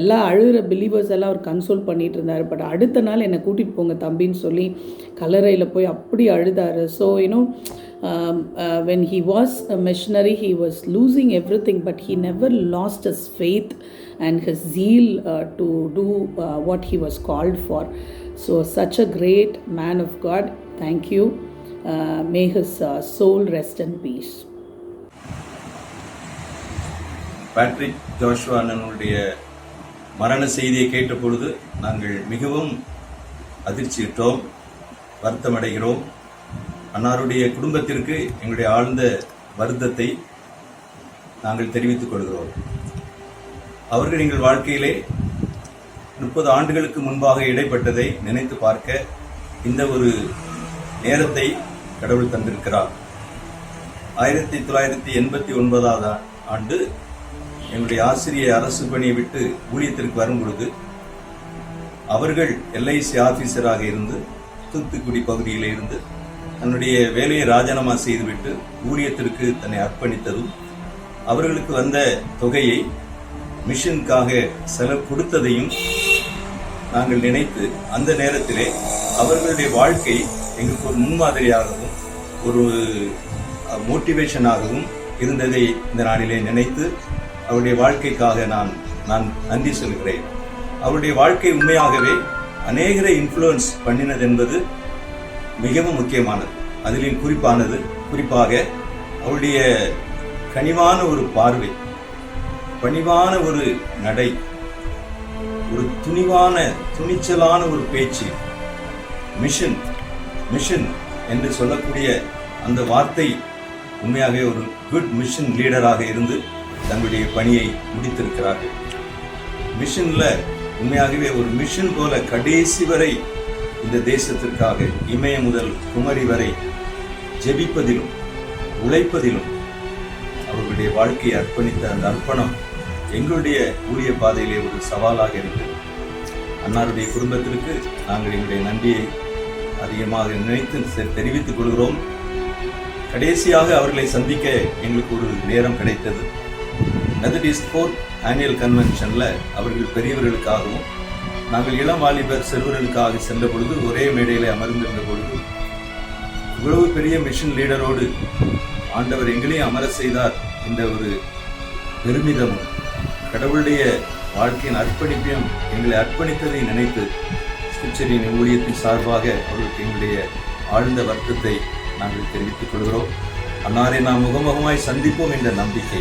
எல்லா அழுகிற பிலீவர்ஸ் எல்லாம் அவர் கன்சோல் பண்ணிகிட்டு இருந்தார். பட் அடுத்த நாள் என்னை கூட்டிகிட்டு போங்க தம்பின்னு சொல்லி கல்லறையில் போய் அப்படி அழுதார். So you know when he was a missionary, he was losing everything, but he never lost his faith and his zeal to do what he was called for. So such a great man of God. Thank you. May his soul rest in peace. Patrick Joshua அண்ணனுடைய மரண செய்தியை கேட்ட பொழுது நாங்கள் மிகவும் அதிர்ச்சியிட்டோம், வருத்தமடைகிறோம். அன்னாருடைய குடும்பத்திற்கு எங்களுடைய ஆழ்ந்த வருத்தத்தை நாங்கள் தெரிவித்துக் கொள்கிறோம். அவர்கள் எங்கள் வாழ்க்கையிலே 30 ஆண்டுகளுக்கு முன்பாக இடைப்பட்டதை நினைத்து பார்க்க இந்த ஒரு நேரத்தை கடவுள் தந்திருக்கிறார். 1989 ஆண்டு எங்களுடைய ஆசிரியர் அரசு பணியை விட்டு ஊழியத்திற்கு வரும் பொழுது அவர்கள் எல்ஐசி ஆபீசராக இருந்து தூத்துக்குடி பகுதியில் இருந்து தன்னுடைய வேலையை ராஜினாமா செய்துவிட்டு ஊழியத்திற்கு தன்னை அர்ப்பணித்ததும் அவர்களுக்கு வந்த தொகையை மிஷனுக்காக செலவு கொடுத்ததையும் நாங்கள் நினைத்து அந்த நேரத்திலே அவர்களுடைய வாழ்க்கை எங்களுக்கு ஒரு முன்மாதிரியாகவும் ஒரு மோட்டிவேஷனாகவும் இருந்ததை இந்த நாளிலே நினைத்து அவருடைய வாழ்க்கைக்காக நான் நன்றி சொல்கிறேன். அவருடைய வாழ்க்கை உண்மையாகவே அநேகரை இன்ஃப்ளூயன்ஸ் பண்ணினது என்பது மிகவும் முக்கியமானது. அதிலும் குறிப்பாக அவருடைய கனிவான ஒரு பார்வை, பணிவான ஒரு நடை, ஒரு துணிச்சலான ஒரு பேச்சு, மிஷன் என்று சொல்லக்கூடிய அந்த வார்த்தை உண்மையாகவே ஒரு குட் மிஷன் லீடராக இருந்து தங்களுடைய பணியை முடித்திருக்கிறார்கள். மிஷன்ல உண்மையாகவே ஒரு மிஷன் போல கடைசி வரை இந்த தேசத்திற்காக இமய முதல் குமரி வரை ஜெபிப்பதிலும் உழைப்பதிலும் அவர்களுடைய வாழ்க்கையை அர்ப்பணித்த அந்த அர்ப்பணம் எங்களுடைய ஊழிய பாதையிலே ஒரு சவாலாக இருந்தது. அன்னாருடைய குடும்பத்திற்கு நாங்கள் எங்களுடைய நன்றியை அதிகமாக நினைத்து தெரிவித்துக் கொள்கிறோம். கடைசியாக அவர்களை சந்திக்க எங்களுக்கு ஒரு நேரம் கிடைத்தது. மெதடிஸ்ட் 4th ஆனுவல் கன்வென்ஷன்ல அவர்கள் பெரியவர்களுக்காகவும் நாங்கள் இளம் வாலிபர் சிறுவர்களுக்காக சென்ற பொழுது ஒரே மேடையிலே அமர்ந்திருந்த பொழுது இவ்வளவு பெரிய மிஷன் லீடரோடு ஆண்டவர் எங்களையும் அமர செய்தார் என்ற ஒரு பெருமிதமும் கடவுளுடைய வாழ்க்கையின் அர்ப்பணிப்பையும் எங்களை அர்ப்பணித்ததை நினைத்து திருச்செறியின் ஊழியத்தின் சார்பாக அவர்களுக்கு எங்களுடைய ஆழ்ந்த வருத்தத்தை நாங்கள் தெரிவித்துக் கொள்கிறோம். அன்னாரை நாம் முகமுகமாய் சந்திப்போம் என்ற நம்பிக்கை,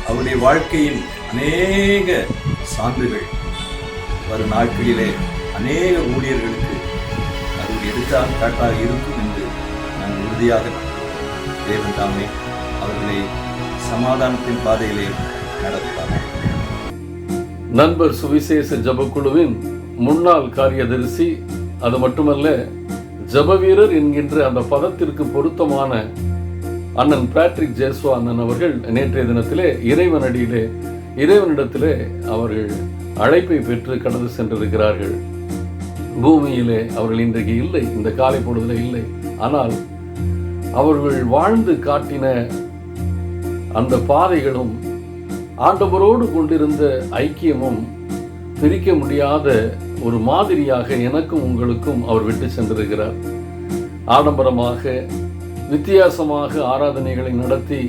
அவருடைய வாழ்க்கையின் அநேக சான்றுகள் வரும் நாட்களிலே அநேக ஊழியர்களுக்கு அது ஒரு எடுத்துக்காட்டாக இருக்கும் என்று நாங்கள் உறுதியாக நம்புகிறோம். தேவன் தாமே அவர்களை சமாதானத்தின் பாதையிலே நடத்துவார். நண்பர் சுவிசேஷ ஜபக்குழுவின் முன்னாள் காரியதரிசி, அது மட்டுமல்ல ஜப வீரர் என்கின்ற அந்த பதத்திற்கு பொருத்தமான அண்ணன் பேட்ரிக் ஜேசுவா அண்ணன் அவர்கள் நேற்றைய தினத்திலே இறைவனிடத்திலே அவர்கள் அழைப்பை பெற்று கடந்து சென்றிருக்கிறார்கள். பூமியிலே அவர்கள் இன்றைக்கு இல்லை, இந்த காலை பொழுதில் இல்லை. ஆனால் அவர்கள் வாழ்ந்து காட்டின அந்த பாதைகளும் ஆண்டவரோடு கொண்டிருந்த ஐக்கியமும் பிரிக்க முடியாத ஒரு மாதிரியாக எனக்கும் உங்களுக்கும் அவர் விட்டு சென்றிருக்கிறார். ஆடம்பரமாக வித்தியாசமாக ஆராதனைகளை நடத்தி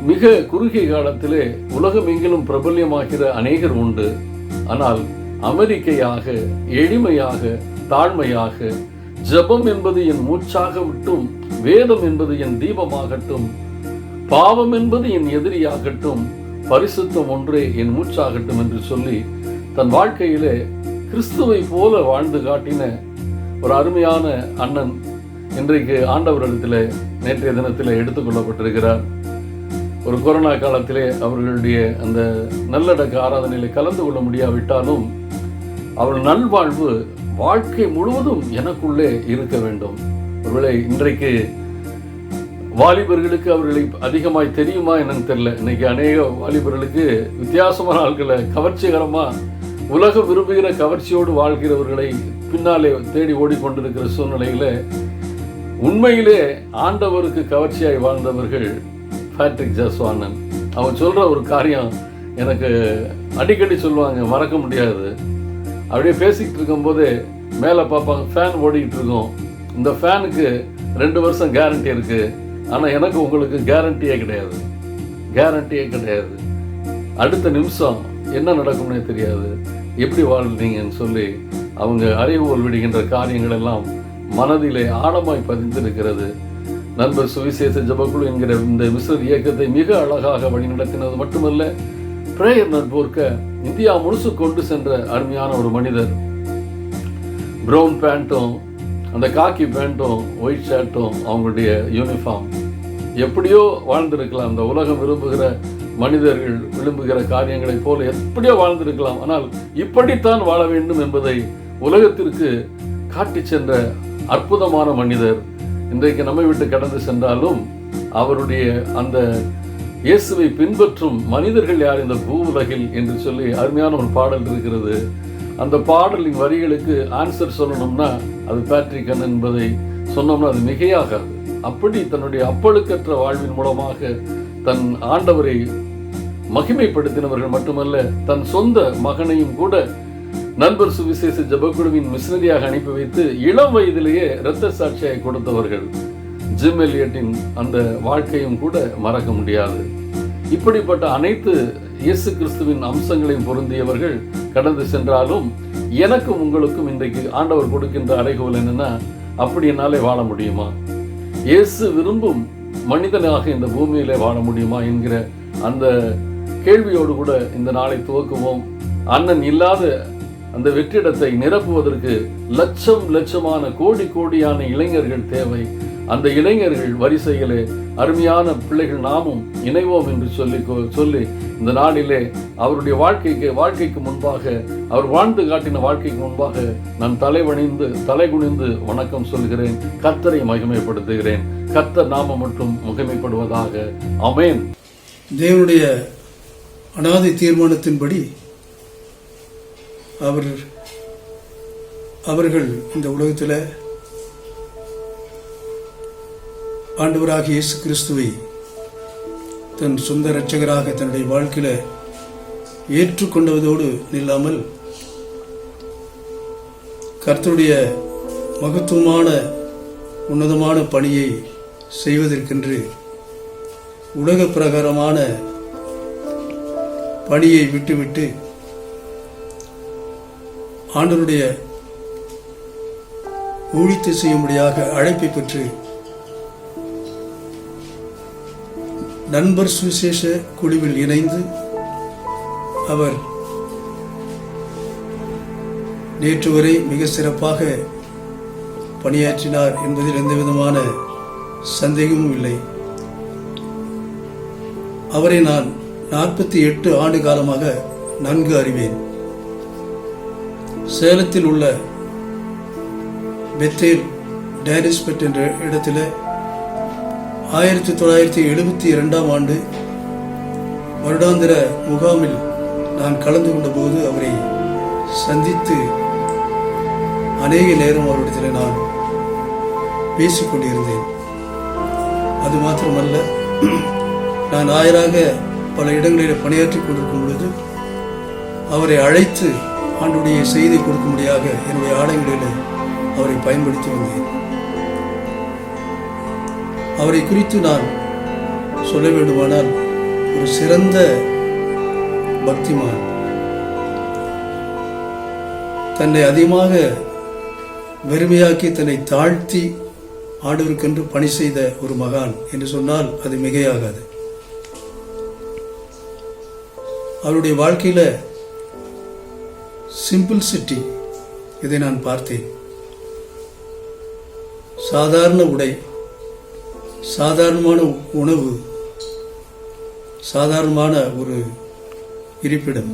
மிக குறுகிய காலத்திலே உலகமெங்கிலும் பிரபல்யமாகிற அநேகர் உண்டு. ஆனால் அமெரிக்கையாக, எளிமையாக, தாழ்மையாக, ஜபம் என்பது என் மூச்சாகட்டும், வேதம் என்பது என் தீபமாகட்டும், பாவம் என்பது என் எதிரியாகட்டும், பரிசுத்தம் ஒன்றே என் மூச்சாகட்டும் என்று சொல்லி தன் வாழ்க்கையிலே கிறிஸ்துவை போல வாழ்ந்து காட்டின ஒரு அருமையான அண்ணன் இன்றைக்கு ஆண்டவரிடத்தில் நேற்றைய தினத்தில் எடுத்துக்கொள்ளப்பட்டிருக்கிறார். ஒரு கொரோனா காலத்திலே அவர்களுடைய அந்த நல்லடக்க ஆராதனையில் கலந்து கொள்ள முடியாவிட்டாலும் அவர்கள் நல்வாழ்வு வாழ்க்கை முழுவதும் எனக்குள்ளே இருக்க வேண்டும். ஒருவேளை இன்றைக்கு வாலிபர்களுக்கு அவர்களை அதிகமாய் தெரியுமா என்னன்னு தெரியல. இன்னைக்கு அநேக வாலிபர்களுக்கு வித்தியாசமான ஆட்களை கவர்ச்சிகரமாக உலகம் விரும்புகிற கவர்ச்சியோடு வாழ்கிறவர்களை பின்னாலே தேடி ஓடிக்கொண்டிருக்கிற சூழ்நிலையில் உண்மையிலே ஆண்டவருக்கு கவர்ச்சியாய் வாழ்ந்தவர்கள் பேட்ரிக் ஜேசுவா அண்ணன். அவன் சொல்கிற ஒரு காரியம் எனக்கு அடிக்கடி சொல்லுவாங்க, மறக்க முடியாது. அப்படியே பேசிக்கிட்டு இருக்கும்போதே மேலே பார்ப்பாங்க, ஃபேன் ஓடிக்கிட்டு இருக்கோம். இந்த ஃபேனுக்கு 2 வருஷம் கேரண்டி இருக்குது, ஆனால் எனக்கு உங்களுக்கு கேரண்டியே கிடையாது. அடுத்த நிமிஷம் என்ன நடக்கும்னே தெரியாது, எப்படி வாழ்றீங்கன்னு சொல்லி அவங்க அறிவுகள் விடுகின்ற காரியங்கள் எல்லாம் மனதிலே ஆழமாய் பதிந்திருக்கிறது. நண்பர் சுவிசேஷ ஜபக்குழு என்கிற இந்த மிஸ்ரர் இயக்கத்தை மிக அழகாக வழிநடத்தினது மட்டுமல்ல, பிரேயர் நெட்வொர்க்கை இந்தியா முழுசு கொண்டு சென்ற அருமையான ஒரு மனிதர். ப்ரௌன் பேண்ட்டும் அந்த காக்கி பேண்ட்டும் ஒயிட் ஷர்ட்டும் அவங்களுடைய யூனிஃபார்ம். எப்படியோ வாழ்ந்திருக்கலாம், அந்த உலகம் விரும்புகிற மனிதர்கள் விரும்புகிற காரியங்களைப் போல எப்படியோ வாழ்ந்திருக்கலாம். ஆனால் இப்படித்தான் வாழ வேண்டும் என்பதை உலகத்திற்கு காட்டி சென்ற அற்புதமான மனிதர் இன்றைக்கு நம்மை விட்டு கடந்து சென்றாலும் அவருடைய அந்த இயேசுவை பின்பற்றும் மனிதர்கள் யார் இந்த பூ உலகில் என்று சொல்லி அருமையான ஒரு பாடல் இருக்கிறது. அந்த பாடலின் வரிகளுக்கு ஆன்சர் சொல்லணும்னா அது பேட்ரிக் அண்ணன் என்பதை சொன்னோம்னா அது மிகையாகாது. அப்படி தன்னுடைய அப்பழுக்கற்ற வாழ்வின் மூலமாக தன் ஆண்டவரை மகிமைப்படுத்தினவர்கள் மட்டுமல்ல, தன் சொந்த மகனையும் கூட நண்பர் சுவிசேஷ ஜபக்குழுவின் மிஷனரியாக அனுப்பி வைத்து இளம் வயதிலேயே இரத்த சாட்சியாய் கொடுத்தவர்கள். ஜிம் எலியட்டின் அந்த வாழ்க்கையும் கூட மறக்க முடியாது. இப்படிப்பட்ட அனைத்து இயேசு கிறிஸ்துவின் அம்சங்களையும் பொருந்தியவர்கள் கடந்து சென்றாலும் எனக்கும் உங்களுக்கும் இன்றைக்கு ஆண்டவர் கொடுக்கின்ற அறைகோல் என்னன்னா, அப்படி என்னாலே வாழ முடியுமா, இயேசு விரும்பும் மனிதனாக இந்த பூமியிலே வாழ முடியுமா என்கிற அந்த கேள்வியோடு கூட இந்த நாளை துவக்குவோம். அண்ணன் இல்லாத அந்த வெற்றிடத்தை நிரப்புவதற்கு லட்சமான கோடியான இளைஞர்கள் தேவை. அந்த இளைஞர்கள் வரிசையிலே அருமையான பிள்ளைகள் நாமும் இணைவோம் என்று சொல்லி இந்த நாளிலே அவருடைய வாழ்க்கைக்கு முன்பாக, அவர் வாழ்ந்து காட்டின வாழ்க்கைக்கு முன்பாக நான் தலைகுனிந்து வணக்கம் சொல்கிறேன். கர்த்தரை மகிமைப்படுத்துகிறேன். கர்த்தர் நாமம் மட்டும் மகிமைப்படுவதாக. ஆமென். தேவனுடைய அனாதை தீர்மானத்தின்படி அவர்கள் இந்த உலகத்தில் ஆண்டவராகிய இயேசு கிறிஸ்துவை தன் சொந்த இரட்சகராக தன்னுடைய வாழ்க்கையில் ஏற்றுக்கொண்டதோடு நில்லாமல் கர்த்தருடைய மகத்துவமான உன்னதமான பணியை செய்வதற்கென்று உலக பிரகாரமான பணியை விட்டுவிட்டு ஆண்டவருடைய ஊழித்து செய்யும்படியாக அழைப்பை பெற்று நண்பர் சுவிசேஷ குழுவில் இணைந்து அவர் நேற்று வரை மிக சிறப்பாக பணியாற்றினார் என்பதில் எந்த விதமான சந்தேகமும் இல்லை. அவரை நான் 48 ஆண்டு காலமாக நன்கு அறிவேன். சேலத்தில் உள்ள பெத்தேல் டேனிஸ்பெட் என்ற இடத்தில் 1972 ஆண்டு வருடாந்திர முகாமில் நான் கலந்து கொண்ட போது அவரை சந்தித்து அநேக நேரம் அவரிடத்தில் நான் பேசிக்கொண்டிருந்தேன். அது மாத்திரமல்ல, நான் ஆயராக பல இடங்களில் பணியாற்றி கொண்டிருக்கும் பொழுது அவரை அழைத்து ஆண்டுடைய செய்தி கொடுக்கும்படியாக என்னுடைய ஆலயங்களில் அவரை பயன்படுத்தி வந்தேன். அவரை குறித்து நான் சொல்ல வேண்டுமானால் ஒரு சிறந்த பக்திமான், தன்னை அதிகமாக வெறுமையாக்கி தன்னை தாழ்த்தி ஆண்டவருக்கென்று பணி செய்த ஒரு மகான் என்று சொன்னால் அது மிகையாகாது. அவருடைய வாழ்க்கையில சிம்பிள்சிட்டி இதை நான் பார்த்தேன். சாதாரண உடை, சாதாரணமான உணவு, சாதாரணமான ஒரு இருப்பிடம்.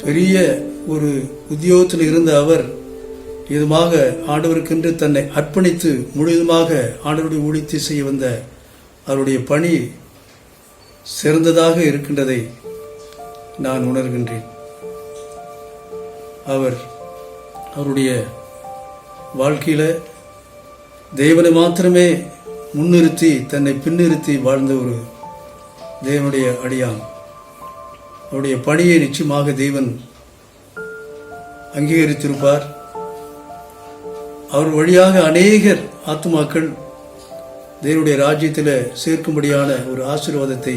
பெரிய ஒரு உத்தியோகத்தில் இருந்த அவர் இதுமாக ஆண்டவருக்கென்று தன்னை அர்ப்பணித்து முழுவதுமாக ஆண்டவருடைய ஊழியத்தை செய்ய வந்த அவருடைய பணி சிறந்ததாக இருக்கின்றதை நான் உணர்கின்றேன். அவருடைய வாழ்க்கையில தேவனை மாத்திரமே முன்னிறுத்தி தன்னை பின்னிறுத்தி வாழ்ந்த ஒரு தேவனுடைய அடியான். அவருடைய பணியை நிச்சயமாக தேவன் அங்கீகரித்திருப்பார். அவர் வழியாக அநேகர் ஆத்துமாக்கள் தேவனுடைய ராஜ்யத்தில் சேர்க்கும்படியான ஒரு ஆசீர்வாதத்தை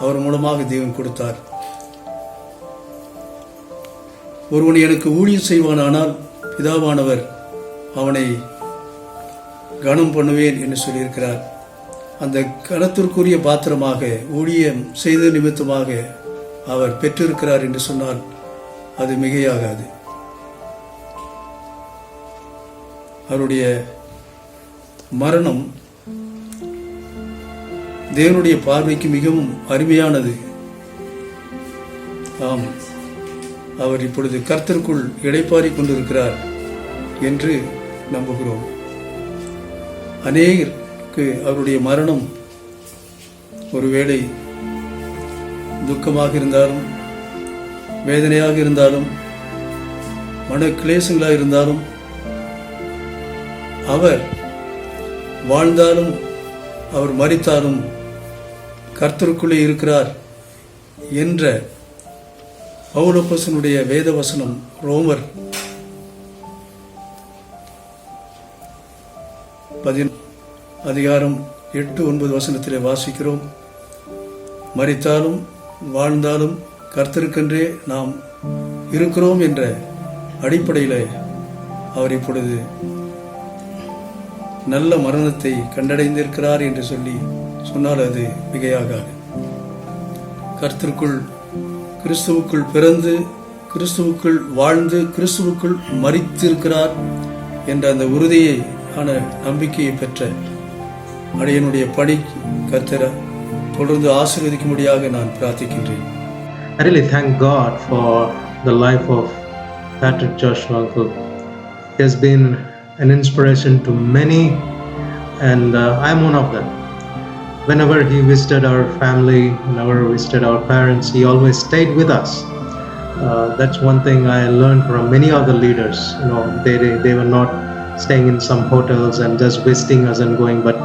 அவர் மூலமாக தேவன் கொடுத்தார். ஒருவன் எனக்கு ஊழியம் செய்வானானால் பிதாவானவர் அவனை கனம் பண்ணுவேன் என்று சொல்லியிருக்கிறார். அந்த கனத்திற்குரிய பாத்திரமாக ஊழியம் செய்த நிமித்தமாக அவர் பெற்றிருக்கிறார் என்று சொன்னால் அது மிகையாகாது. அவருடைய மரணம் தேவனுடைய பார்வைக்கு மிகவும் அருமையானது. ஆம், அவர் இப்பொழுது கர்த்தருக்குள் இளைப்பாறிக் கொண்டிருக்கிறார் என்று நம்புகிறோம். அநேகருக்கு அவருடைய மரணம் ஒருவேளை துக்கமாக இருந்தாலும், வேதனையாக இருந்தாலும், மன கிளேசங்களாக இருந்தாலும், அவர் வாழ்ந்தாலும் அவர் மரித்தாலும் கர்த்தருக்குள்ளே இருக்கிறார் என்ற பவுலப்போஸ்தலனுடைய வேத வசனம் ரோமர் 10:8-9 வசனத்திலே வாசிக்கிறோம். மரித்தாலும் வாழ்ந்தாலும் கர்த்தருக்கென்றே நாம் இருக்கிறோம் என்ற அடிப்படையில் அவர் இப்பொழுது நல்ல மரணத்தை கண்டடைந்திருக்கிறார் என்று சொன்னால் அது மிகையாகாது. கர்த்தருக்குள் கிறிஸ்துவுக்குள் பிறந்து கிறிஸ்துவுக்குள் வாழ்ந்து கிறிஸ்துவுக்குள் மரித்திருக்கிறார் என்ற அந்த உறுதியை ஆன நம்பிக்கையை பெற்ற அடியனுடைய பணி கர்த்தரை தொடர்ந்து ஆசீர்வதிக்கும்படியாக நான் பிரார்த்திக்கின்றேன். I really thank God for the life of Patrick Joshua uncle. He has been an inspiration to many, and I'm one of them. Whenever he visited our family, whenever he visited our parents, he always stayed with us. That's one thing I learned from many of the leaders. They were not staying in some hotels and just visiting us and going, but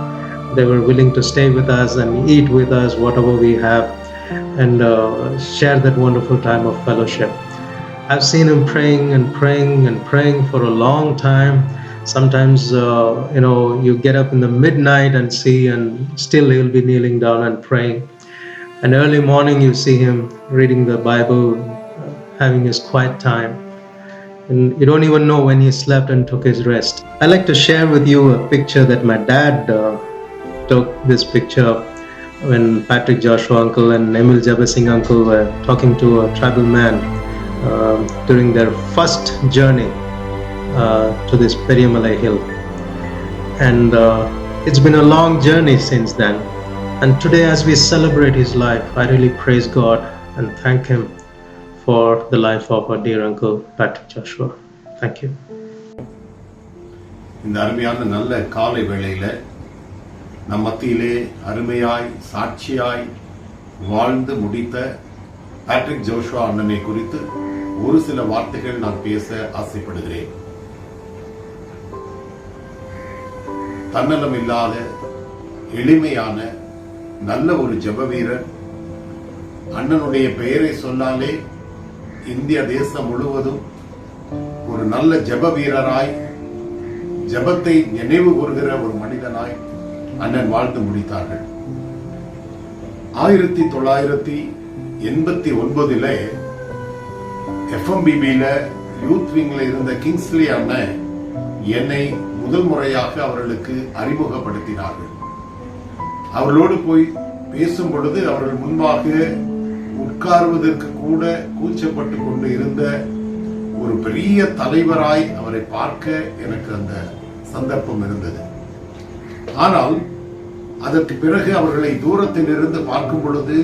they were willing to stay with us and eat with us whatever we have, and share that wonderful time of fellowship. I've seen him praying and praying and praying for a long time. Sometimes you get up in the midnight and see, and still he'll be kneeling down and praying. And early morning you see him reading the Bible, having his quiet time. and you don't even know when he slept and took his rest. I'd like to share with you a picture that my dad took. This picture when Patrick Joshua uncle and Emil Jabbar Singh uncle were talking to a tribal man during their first journey to this Periyamalai hill. And it's been a long journey since then. And today, as we celebrate his life, I really praise God and thank him for the life of our dear uncle Patrick Joshua. Thank you. இந்த அருமையான நல்ல காலை வேளையில நம் மத்தியிலே அருமையாய் சாட்சியாய் வாழ்ந்து முடித்த பேட்ரிக் ஜோஷுவா அண்ணனை குறித்து ஒரு சில வார்த்தைகள் நான் பேச ஆசைப்படுகிறேன். தன்னலம் இல்லாத எளிமையான நல்ல ஒரு ஜெப வீரர். அண்ணனுடைய பெயரை சொன்னாலே இந்திய தேசம் முழுவதும் ஒரு நல்ல ஜெப வீரராய் ஜெபத்தை நினைவு கூறுகிற ஒரு மனிதனாய் அண்ணன் வாழ்ந்து முடித்தார்கள். 1989 FMBBல யூத் விங்ல இருந்த கிங்ஸ்லி அண்ணன் என்னை முதல் முறையாக அவர்களுக்கு அறிமுகப்படுத்தினார்கள். அவர்களோடு போய் பேசும் பொழுது அவர்கள் முன்பாக உட்கார்வதற்கு கூட கூச்சப்பட்டு கொண்டு இருந்த ஒரு பெரிய தலைவராய் அவரை பார்க்க எனக்கு அந்த சந்தர்ப்பம் இருந்தது. ஆனால் அதற்கு பிறகு அவர்களை தூரத்தில் இருந்து பார்க்கும் பொழுது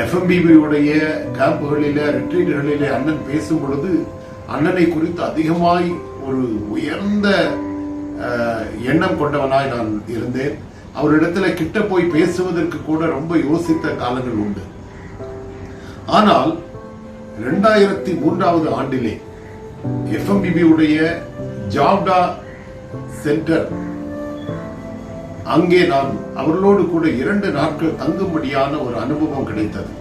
FMBBயுடைய கேம்புகளில ரிட்ரீட்களிலே அண்ணன் பேசும் பொழுது அண்ணனை குறித்து அதிகமாய் ஒரு உயர்ந்த எண்ணம் கொண்டவனாய் நான் இருந்தேன். அவரிடத்துல கிட்ட போய் பேசுவதற்கு கூட ரொம்ப யோசித்த காலங்கள் உண்டு. ஆனால் 2003 ஆண்டிலே FMBBயுடைய ஜாவ்டா சென்டர் அங்கே நான் அவர்களோடு கூட 2 நாட்கள் தங்கும்படியான ஒரு அனுபவம் கிடைத்தது.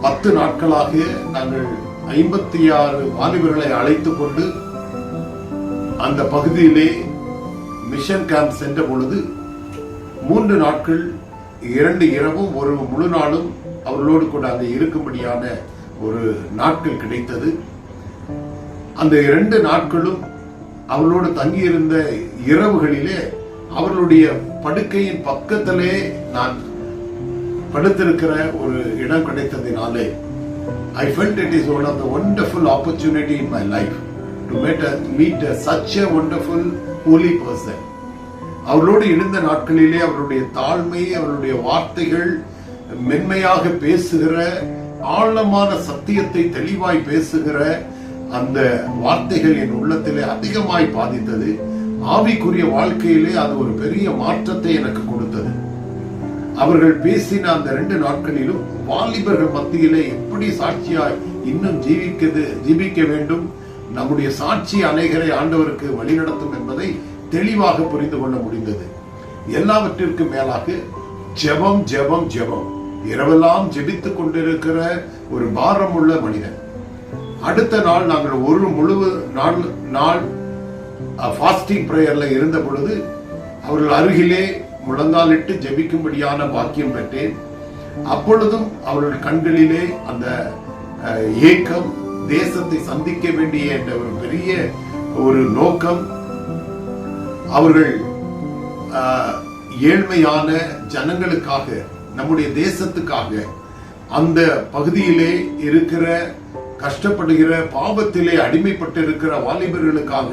10 நாட்களாக நாங்கள் 56 வாலிபர்களை அழைத்துக் கொண்டு அந்த பகுதியிலே மிஷன் கேம்ப் சென்ற பொழுது 3 நாட்கள் 2 இரவும் ஒரு முழு நாளும் அவர்களோடு கூட அங்கே இருக்கும்படியான ஒரு நாட்கள் கிடைத்தது. அந்த 2 நாட்களும் அவர்களோடு தங்கியிருந்த இரவுகளிலே அவர்களுடைய படுக்கையின் பக்கத்திலே நான் படுத்திருக்கிற ஒரு இடம் கிடைத்ததினாலே I felt it is one of the wonderful opportunity in my life to meet such a wonderful holy person. அவர்களோடு இருந்த நாட்களிலே அவருடைய தாழ்மை, அவருடைய வார்த்தைகள் மென்மையாக பேசுகிற, ஆழமான சத்தியத்தை தெளிவாய் பேசுகிற அந்த வார்த்தைகள் என் உள்ளத்திலே அதிகமாய் பாதித்தது. ஆவிக்குரிய வாழ்க்கையிலே அது ஒரு பெரிய மாற்றத்தை எனக்கு கொடுத்தது. அவர்கள் பேசின அந்த 2 நாட்களிலும் வாலிபர்கள் மத்தியிலே எப்படி சாட்சியாய் இன்னும் ஜீவிக்க வேண்டும், நம்முடைய சாட்சி அநேகரை ஆண்டவருக்கு வழிநடத்தும் என்பதை தெளிவாக புரிந்து கொள்ள முடிந்தது. எல்லாவற்றிற்கும் மேலாக ஜெபம் ஜெபம் ஜெபம், இரவெல்லாம் ஜெபித்துக் கொண்டிருக்கிற ஒரு பாரம் உள்ள மனிதன். அடுத்த நாள் நாங்கள் ஒரு முழு நாள் ஃபாஸ்டிங் பிரேயர்ல இருந்த பொழுது அவர்கள் அருகிலே முழங்காலிட்டு ஜெபிக்கும்படியான பாக்கியம் பெற்றேன். அப்பொழுதும் அவர்கள் கண்களிலே அந்த ஏக்கம், தேசத்தை சந்திக்க வேண்டிய என்ற ஒரு பெரிய ஒரு நோக்கம், அவர்கள் ஏழ்மையான ஜனங்களுக்காக, நம்முடைய தேசத்துக்காக, அந்த பகுதியிலே இருக்கிற கஷ்டப்படுகிற, பாவத்திலே அடிமைப்பட்டு இருக்கிற வாலிபர்களுக்காக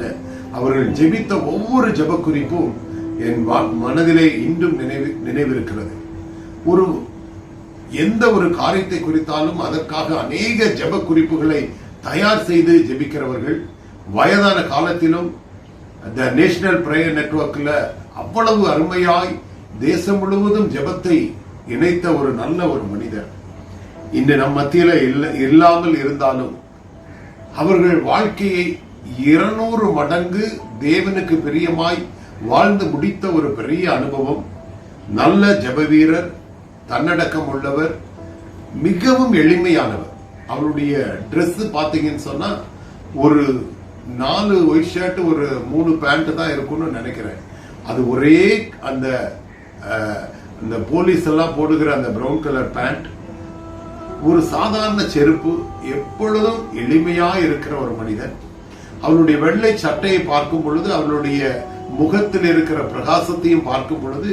அவர்கள் ஜெபித்த ஒவ்வொரு ஜெப குறிப்பும் என் மனதிலே இன்றும் நினைவிருக்கிறது. எந்த ஒரு காரியத்தை குறித்தாலும் அதற்காக அநேக ஜெப குறிப்புகளை தயார் செய்து ஜெபிக்கிறவர்கள். வயதான காலத்திலும் த நேஷனல் பிரேயர் நெட்வொர்க்ல அவ்வளவு அருமையாய் தேசம் முழுவதும் ஜெபத்தை இணைத்த ஒரு நல்ல ஒரு மனிதர் இன்று நம் மத்தியில இல்லாமல் இருந்தாலும் அவர்கள் வாழ்க்கையை 200 மடங்கு தேவனுக்கு பிரியமாய் வாழ்ந்து முடித்த ஒரு பெரிய அனுபவம். நல்ல ஜெப வீரர், தன்னடக்கம் உள்ளவர், மிகவும் எளிமையானவர். அவருடைய ட்ரெஸ் பாத்தீங்கன்னு சொன்னா ஒரு 4 ஒயிட் ஷர்ட், ஒரு 3 பேண்ட் தான் இருக்கும்னு நினைக்கிறேன். அது ஒரே அந்த போலீஸ் எல்லாம் போடுகிற அந்த பிரவுன் கலர் பேண்ட், ஒரு சாதாரண செருப்பு, எப்பொழுதும் எளிமையா இருக்கிற ஒரு மனிதன். அவருடைய வெள்ளை சட்டையை பார்க்கும் பொழுது, அவருடைய முகத்தில் இருக்கிற பிரகாசத்தையும் பார்க்கும் பொழுது,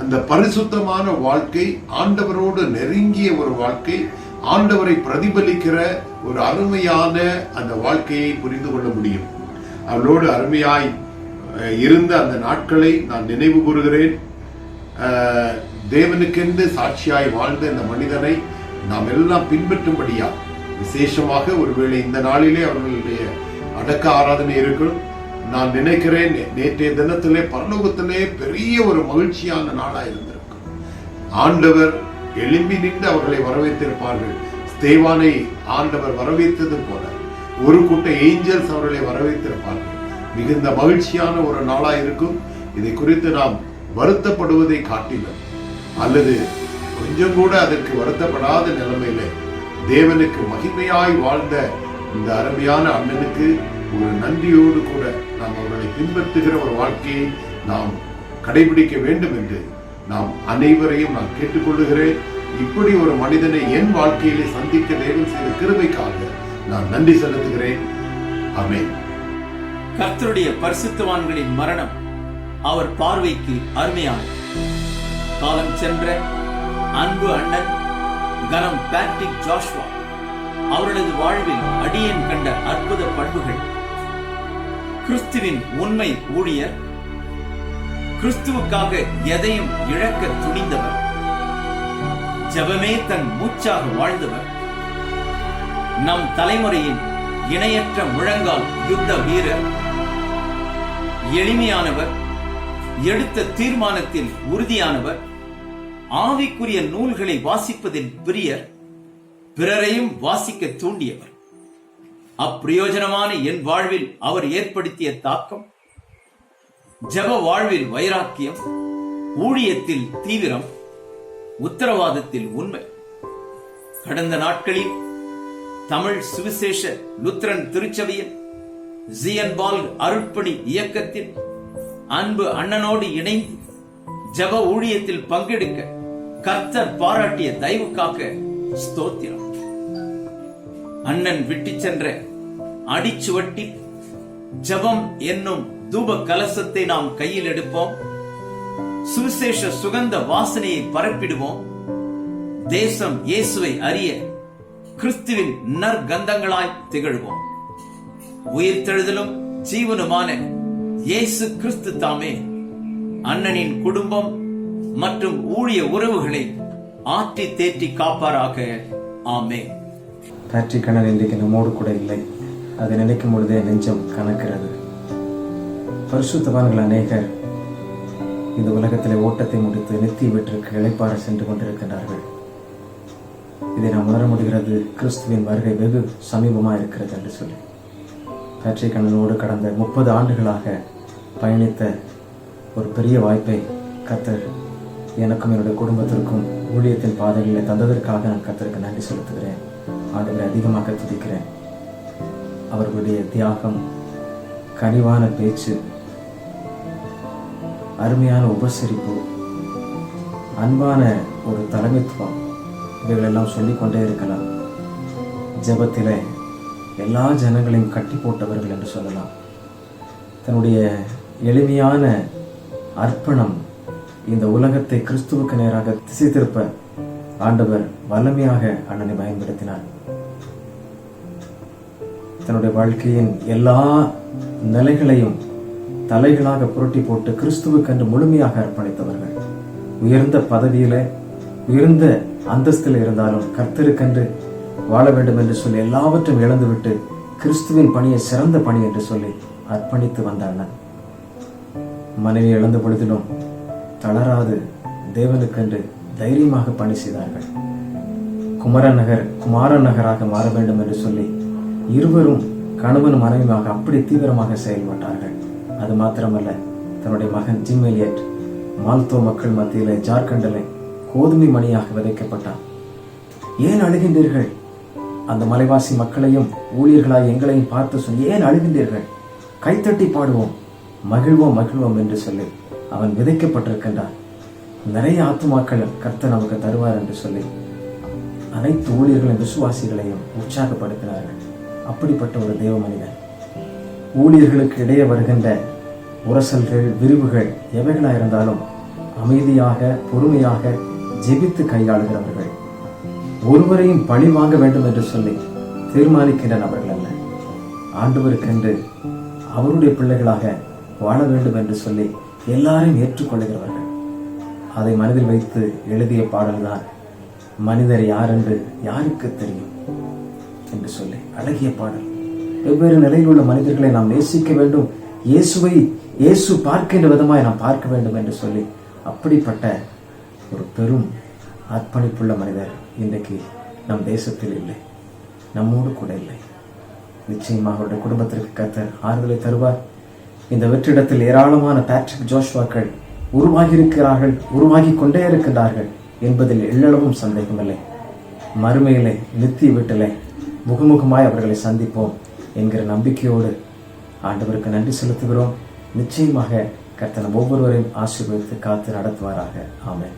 அந்த பரிசுத்தமான வாழ்க்கை, ஆண்டவரோடு நெருங்கிய ஒரு வாழ்க்கை, ஆண்டவரை பிரதிபலிக்கிற ஒரு அருமையான அந்த வாழ்க்கையை புரிந்து கொள்ள முடியும். அவளோடு அருமையாய் இருந்த அந்த நாட்களை நான் நினைவு கூறுகிறேன். தேவனுக்கென்று சாட்சியாய் வாழ்ந்த இந்த மனிதனை நாம் எல்லாம் பின்பற்றும்படியா, விசேஷமாக ஒருவேளை இந்த நாளிலே அவர்களுடைய அடக்க ஆராதனை இருக்கும். நான் நினைக்கிறேன், நேற்றைய தினத்திலே பரலோகத்திலே பெரிய ஒரு மகிழ்ச்சியான நாளா இருந்திருக்கும். ஆண்டவர் எழும்பி நின்று அவர்களை வரவேற்றிருப்பார்கள். ஸ்தேவானை ஆண்டவர் வரவேற்றது போல ஒரு கூட்ட ஏஞ்சல்ஸ் அவர்களை வரவேற்றிருப்பார்கள். மிகுந்த மகிழ்ச்சியான ஒரு நாளா இருக்கும். இதை குறித்து நாம் வருத்தப்படுவதை காட்டிலும், அல்லது கொஞ்சம் கூட அதற்கு வருத்தப்படாத நிலைமையில தேவனுக்கு மகிமையாய் வாழ்ந்த இந்த அருமையான அண்ணனுக்கு ஒரு நன்றியோடு கூட நாம் அவர்களை பின்பற்றுகிற ஒரு வாழ்க்கையை நாம் கடைபிடிக்க வேண்டும் என்று நாம் அனைவரையும் நான் கேட்டுக்கொள்ளுகிறேன். இப்படி ஒரு மனிதனை என் வாழ்க்கையிலே சந்திக்க தேவன் செய்த கிருபைக்காக நான் நன்றி செலுத்துகிறேன். ஆமென். கர்த்தருடைய பரிசுத்தவான்களின் மரணம் அவர் பார்வைக்கு அருமையானது. காலம் சென்ற அன்பு அண்ணன் கனம் பேட்ரிக் ஜாஷ்வா அவர்களது வாழ்வில் அடியேன் கண்ட அற்புத பண்புகள்: கிறிஸ்துவின் உண்மை ஊழியர், கிறிஸ்துவுக்காக எதையும் இழக்க துணிந்தவர், ஜெபமே தன் மூச்சாக வாழ்ந்தவர், நம் தலைமுறையின் இணையற்ற முழங்கால் யுத்த வீரர், எளிமையானவர், எடுத்த தீர்மானத்தில் உறுதியானவர், ஆவிக்குரிய நூல்களை வாசிப்பதில் பிரியர், பிறரையும் வாசிக்க தூண்டியவர். அப்பிரயோஜனமான என் வாழ்வில் அவர் ஏற்படுத்திய தாக்கம்: ஜெப வாழ்வில் வைராக்கியம், ஊழியத்தில் தீவிரம், உத்தரவாதத்தில் உண்மை. கடந்த நாட்களில் தமிழ் சுவிசேஷ லுத்தரன் திருச்சபையில் ஜியன்பால் அருட்பணி இயக்கத்தில் அன்பு அண்ணனோடு இணைந்து ஜெப ஊழியத்தில் பங்கெடுக்க கர்த்தர் பாராட்டிய தயவுக்காக ஸ்தோத்திரம். அண்ணன் விட்டு சென்ற அடிச்சுவட்டி ஜெபம் என்னும் தூப கலசத்தை நாம் கையில் எடுப்போம். சுவிசேஷ சுகந்த வாசனையை பரப்பிடுவோம். தேசம் இயேசுவை அறிய கிறிஸ்துவின் நற்கந்தங்களாய் திகழ்வோம். உயிர்த்தெழுதலும் ஜீவனுமான இயேசு கிறிஸ்து தாமே அண்ணனின் குடும்பம் மற்றும் ஊழிய உறவுகளை ஆற்றி தேற்றி காப்பாராக. ஆமென். பேட்ரிக் அண்ணன் இன்றைக்கு நம்மோடு கூட இல்லை. அதை நினைக்கும் பொழுதே நெஞ்சம் கணக்கிறது. பரிசுத்தவான்கள் அநேகர் இந்த உலகத்திலே ஓட்டத்தை முடித்து நித்திய வீட்டிற்கு இளைப்பாற சென்று கொண்டிருக்கிறார்கள். இதை நாம் உணர முடிகிறது. கிறிஸ்துவின் வருகை வெகு சமீபமாக இருக்கிறது என்று சொல்லி பேட்ரிக் அண்ணனோடு கடந்த 30 ஆண்டுகளாக பயணித்த ஒரு பெரிய வாய்ப்பை கர்த்தர் எனக்கும் என்னுடைய குடும்பத்திற்கும் ஊழியத்தின் பாதைகளில் தந்ததற்காக நான் கர்த்தருக்கு நன்றி செலுத்துகிறேன். ஆண்டவரை அதிகமாக துதிக்கிறேன். அவர்களுடைய தியாகம், கனிவான பேச்சு, அருமையான உபசரிப்பு, அன்பான ஒரு தலைமைத்துவம், இவைகளெல்லாம் சொல்லிக்கொண்டே இருக்கலாம். ஜெபத்திலே எல்லா ஜனங்களையும் கட்டி போட்டவர்கள் என்று சொல்லலாம். தன்னுடைய எளிமையான அர்ப்பணம் இந்த உலகத்தை கிறிஸ்துவுக்கு நேராக திசை திருப்ப ஆண்டவர் வல்லமையாக அண்ணனை பயன்படுத்தினார். தன்னுடைய வாழ்க்கையின் எல்லா நிலைகளையும் தலைகளாக புரட்டி போட்டு கிறிஸ்துவுக்கென்று முழுமையாக அர்ப்பணித்தவர்கள். உயர்ந்த பதவியில, உயர்ந்த அந்தஸ்தில் இருந்தாலும் கர்த்தருக்கென்று வாழ வேண்டும் என்று சொல்லி எல்லாவற்றையும் இழந்துவிட்டு கிறிஸ்துவின் பணியை சிறந்த பணி என்று சொல்லி அர்ப்பணித்து வந்த அண்ணன். மனைவி இழந்த பொழுதிலும் தளராது தேவனுக்கென்று தைரியமாக பணி செய்தார்கள். குமாரன் நகராக மாற வேண்டும் என்று சொல்லி இருவரும் கணவன் மனைவியாக அப்படி தீவிரமாக செயல்பட்டார்கள். அது மாத்திரமல்ல, தன்னுடைய மகன் ஜிம் எலியட் மால்தோ மக்கள் மத்தியிலே ஜார்க்கண்டிலே கோதுமை மணியாக விதைக்கப்பட்டார். ஏன் அழுகின்றீர்கள்? அந்த மலைவாசி மக்களையும் ஊழியர்களாய் எங்களையும் பார்த்து சொல்லி, ஏன் அழுகின்றீர்கள்? கைத்தட்டி பாடுவோம், மகிழ்வோம் மகிழ்வோம் என்று சொல்லி அவன் விதைக்கப்பட்டிருக்கின்றான். நிறைய ஆத்துமாக்கள் கர்த்தர் நமக்கு தருவார் என்று சொல்லி அனைத்து ஊழியர்களின் விசுவாசிகளையும் உற்சாகப்படுத்தினார்கள். அப்படிப்பட்ட ஒரு தேவ மனிதன். ஊழியர்களுக்கு இடையே வருகின்ற உரசல்கள், விரிவுகள் எவைகளாக இருந்தாலும் அமைதியாக பொறுமையாக ஜெபித்து கையாளுகிறவர்கள். ஒருவரையும் பழி வாங்க வேண்டும் என்று சொல்லி தீர்மானிக்கின்ற நபர்கள் அல்ல. ஆண்டவருக்கென்று அவருடைய பிள்ளைகளாக வாழ வேண்டும் என்று சொல்லி எல்லாரையும் ஏற்றுக்கொள்ளுகிறவர்கள். அதை மனதில் வைத்து எழுதிய பாடல்தான் மனிதர் யார் என்று யாருக்கு தெரியும் என்று சொல்லி அழகிய பாடல். வெவ்வேறு நிலையில் உள்ள மனிதர்களை நாம் நேசிக்க வேண்டும், இயேசு பார்க்கின்ற விதமாய் நாம் பார்க்க வேண்டும் என்று சொல்லி அப்படிப்பட்ட ஒரு பெரும் அர்ப்பணிப்புள்ள மனிதர் இன்றைக்கு நம் தேசத்தில் இல்லை, நம்மோடு கூட இல்லை. நிச்சயமாக அவருடைய குடும்பத்திற்கு கர்த்தர் ஆறுதலை தருவார். இந்த வெற்றிடத்தில் ஏராளமான பேட்ரிக் ஜோஷ்வாக்கள் உருவாகி கொண்டே இருக்கின்றார்கள் என்பதில் எள்ளளவும் சந்தேகமில்லை. மறுமையிலே நித்திய வீட்டிலே முகமுகமாய் அவர்களை சந்திப்போம் என்கிற நம்பிக்கையோடு ஆண்டவருக்கு நன்றி செலுத்துகிறோம். நிச்சயமாக கர்த்தர் ஒவ்வொருவரையும் ஆசீர்வதித்து காத்து நடத்துவாராக. ஆமென்.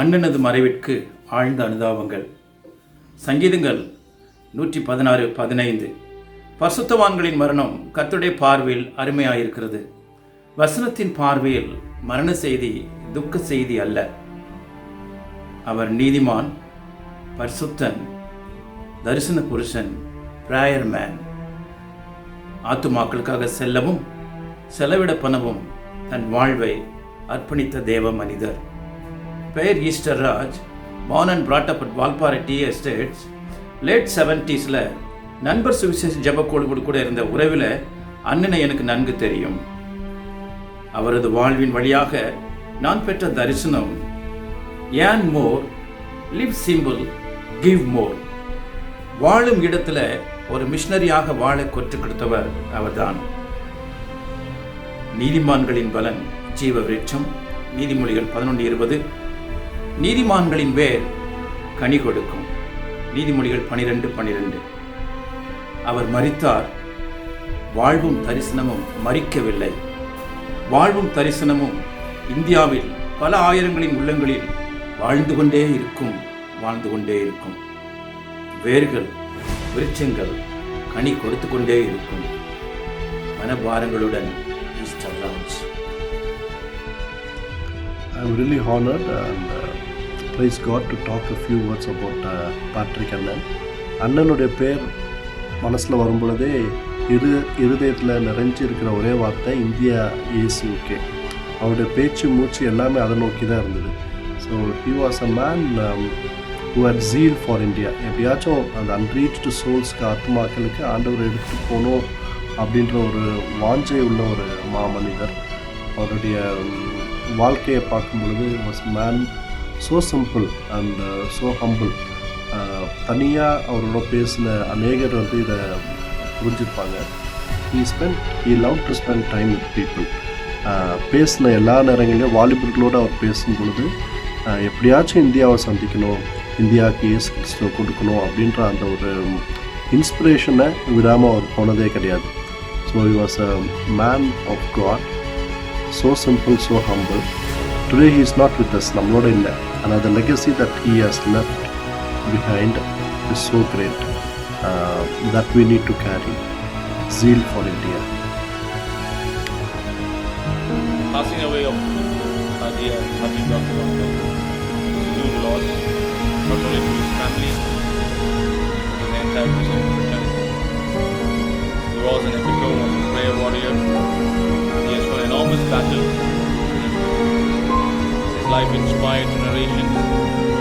அண்ணனது மறைவிற்கு ஆழ்ந்த அனுதாபங்கள். சங்கீதங்கள் 116:15. பரிசுத்தவான்களின் மரணம் கர்த்தருடைய பார்வையில் அருமையாயிருக்கிறது. வசனத்தின் பார்வையில் மரண செய்தி துக்க செய்தி அல்ல. அவர் நீதிமான், பரிசுத்தன், தரிசன புருஷன், பிரேயர் மேன். ஆத்துமாக்களுக்காக செல்லவும் செலவிட பண்ணவும் தன் வாழ்வை அர்ப்பணித்த தேவ மனிதர். பெயர் Easter Raj. born and brought up at Valparai tea estates. Late 70s நண்பர் சுவிசேஷ ஜபக்கோடு கூட இருந்த உறவில் அண்ணனை எனக்கு நன்கு தெரியும். அவரது வாழ்வின் வழியாக நான் பெற்ற தரிசனம் ஏன் மோர், லிவ் சிம்பிள், கிவ் மோர். வாழும் இடத்துல ஒரு மிஷனரியாக வாழ கற்றுக் கொடுத்தவர் அவர்தான். நீதிமான்களின் பலன் ஜீவ விருட்சம். நீதிமொழிகள் 11:20. நீதிமான்களின் வேர் கனி கொடுக்கும். நீதிமொழிகள் 12:12. அவர் மரித்தார். வாழ்வும் தரிசனமும் மரிக்கவில்லை. வாழ்வும் தரிசனமும் இந்தியாவில் பல ஆயிரங்களின் உள்ளங்களில் வாழ்ந்து கொண்டே இருக்கும். வேர்கள், விருட்சங்கள் கனி கொடுத்து கொண்டே இருக்கும். மனபாரங்களுடன் Esther Raj. I'm really honored and praise God to talk a few words about Patrick Annan. அண்ணனுடைய பேர் மனசில் வரும்பொழுதே இருதயத்தில் நிறைஞ்சி இருக்கிற ஒரே வார்த்தை இந்தியா இயேசுக்கே. அவருடைய பேச்சு மூச்சு எல்லாமே அதை நோக்கி தான் இருந்தது. So he was a man who had zeal for India. எப்படியாச்சும் அந்த அன்ரீச்டு சோல்ஸ்க்கு ஆத்மாக்களுக்கு ஆண்டவர் எடுத்து போகணும் அப்படின்ற ஒரு வாஞ்சை உள்ள ஒரு மாமனிதர். அவருடைய வாழ்க்கையை பார்க்கும் பொழுது was a man so simple and so humble. தனியாக அவரோட பேசின அநேகர் இதை புரிஞ்சிருப்பாங்க. he loved to spend time with people. பேசின எல்லா நேரங்களிலும் வாலிபர்களோடு அவர் பேசும் பொழுது எப்படியாச்சும் இந்தியாவை சந்திக்கணும், இந்தியாவுக்கு இயேசு கிறிஸ்துவை கொடுக்கணும் அப்படின்ற அந்த ஒரு இன்ஸ்பிரேஷனை விடாமல் அவர் போனதே கிடையாது. So he was a man of God, so simple, so humble. Today he is not with us, நம்மளோட இல்லை. ஆனால் the legacy that he has left behind is so great that we need to carry. Zeal for India. Passing away of our dear Patrick Dr. Uncle is a huge loss, not only to his family, but to the entire Christian fraternity. He was an epitome of a prayer warrior. He has won enormous battles. His life inspired generations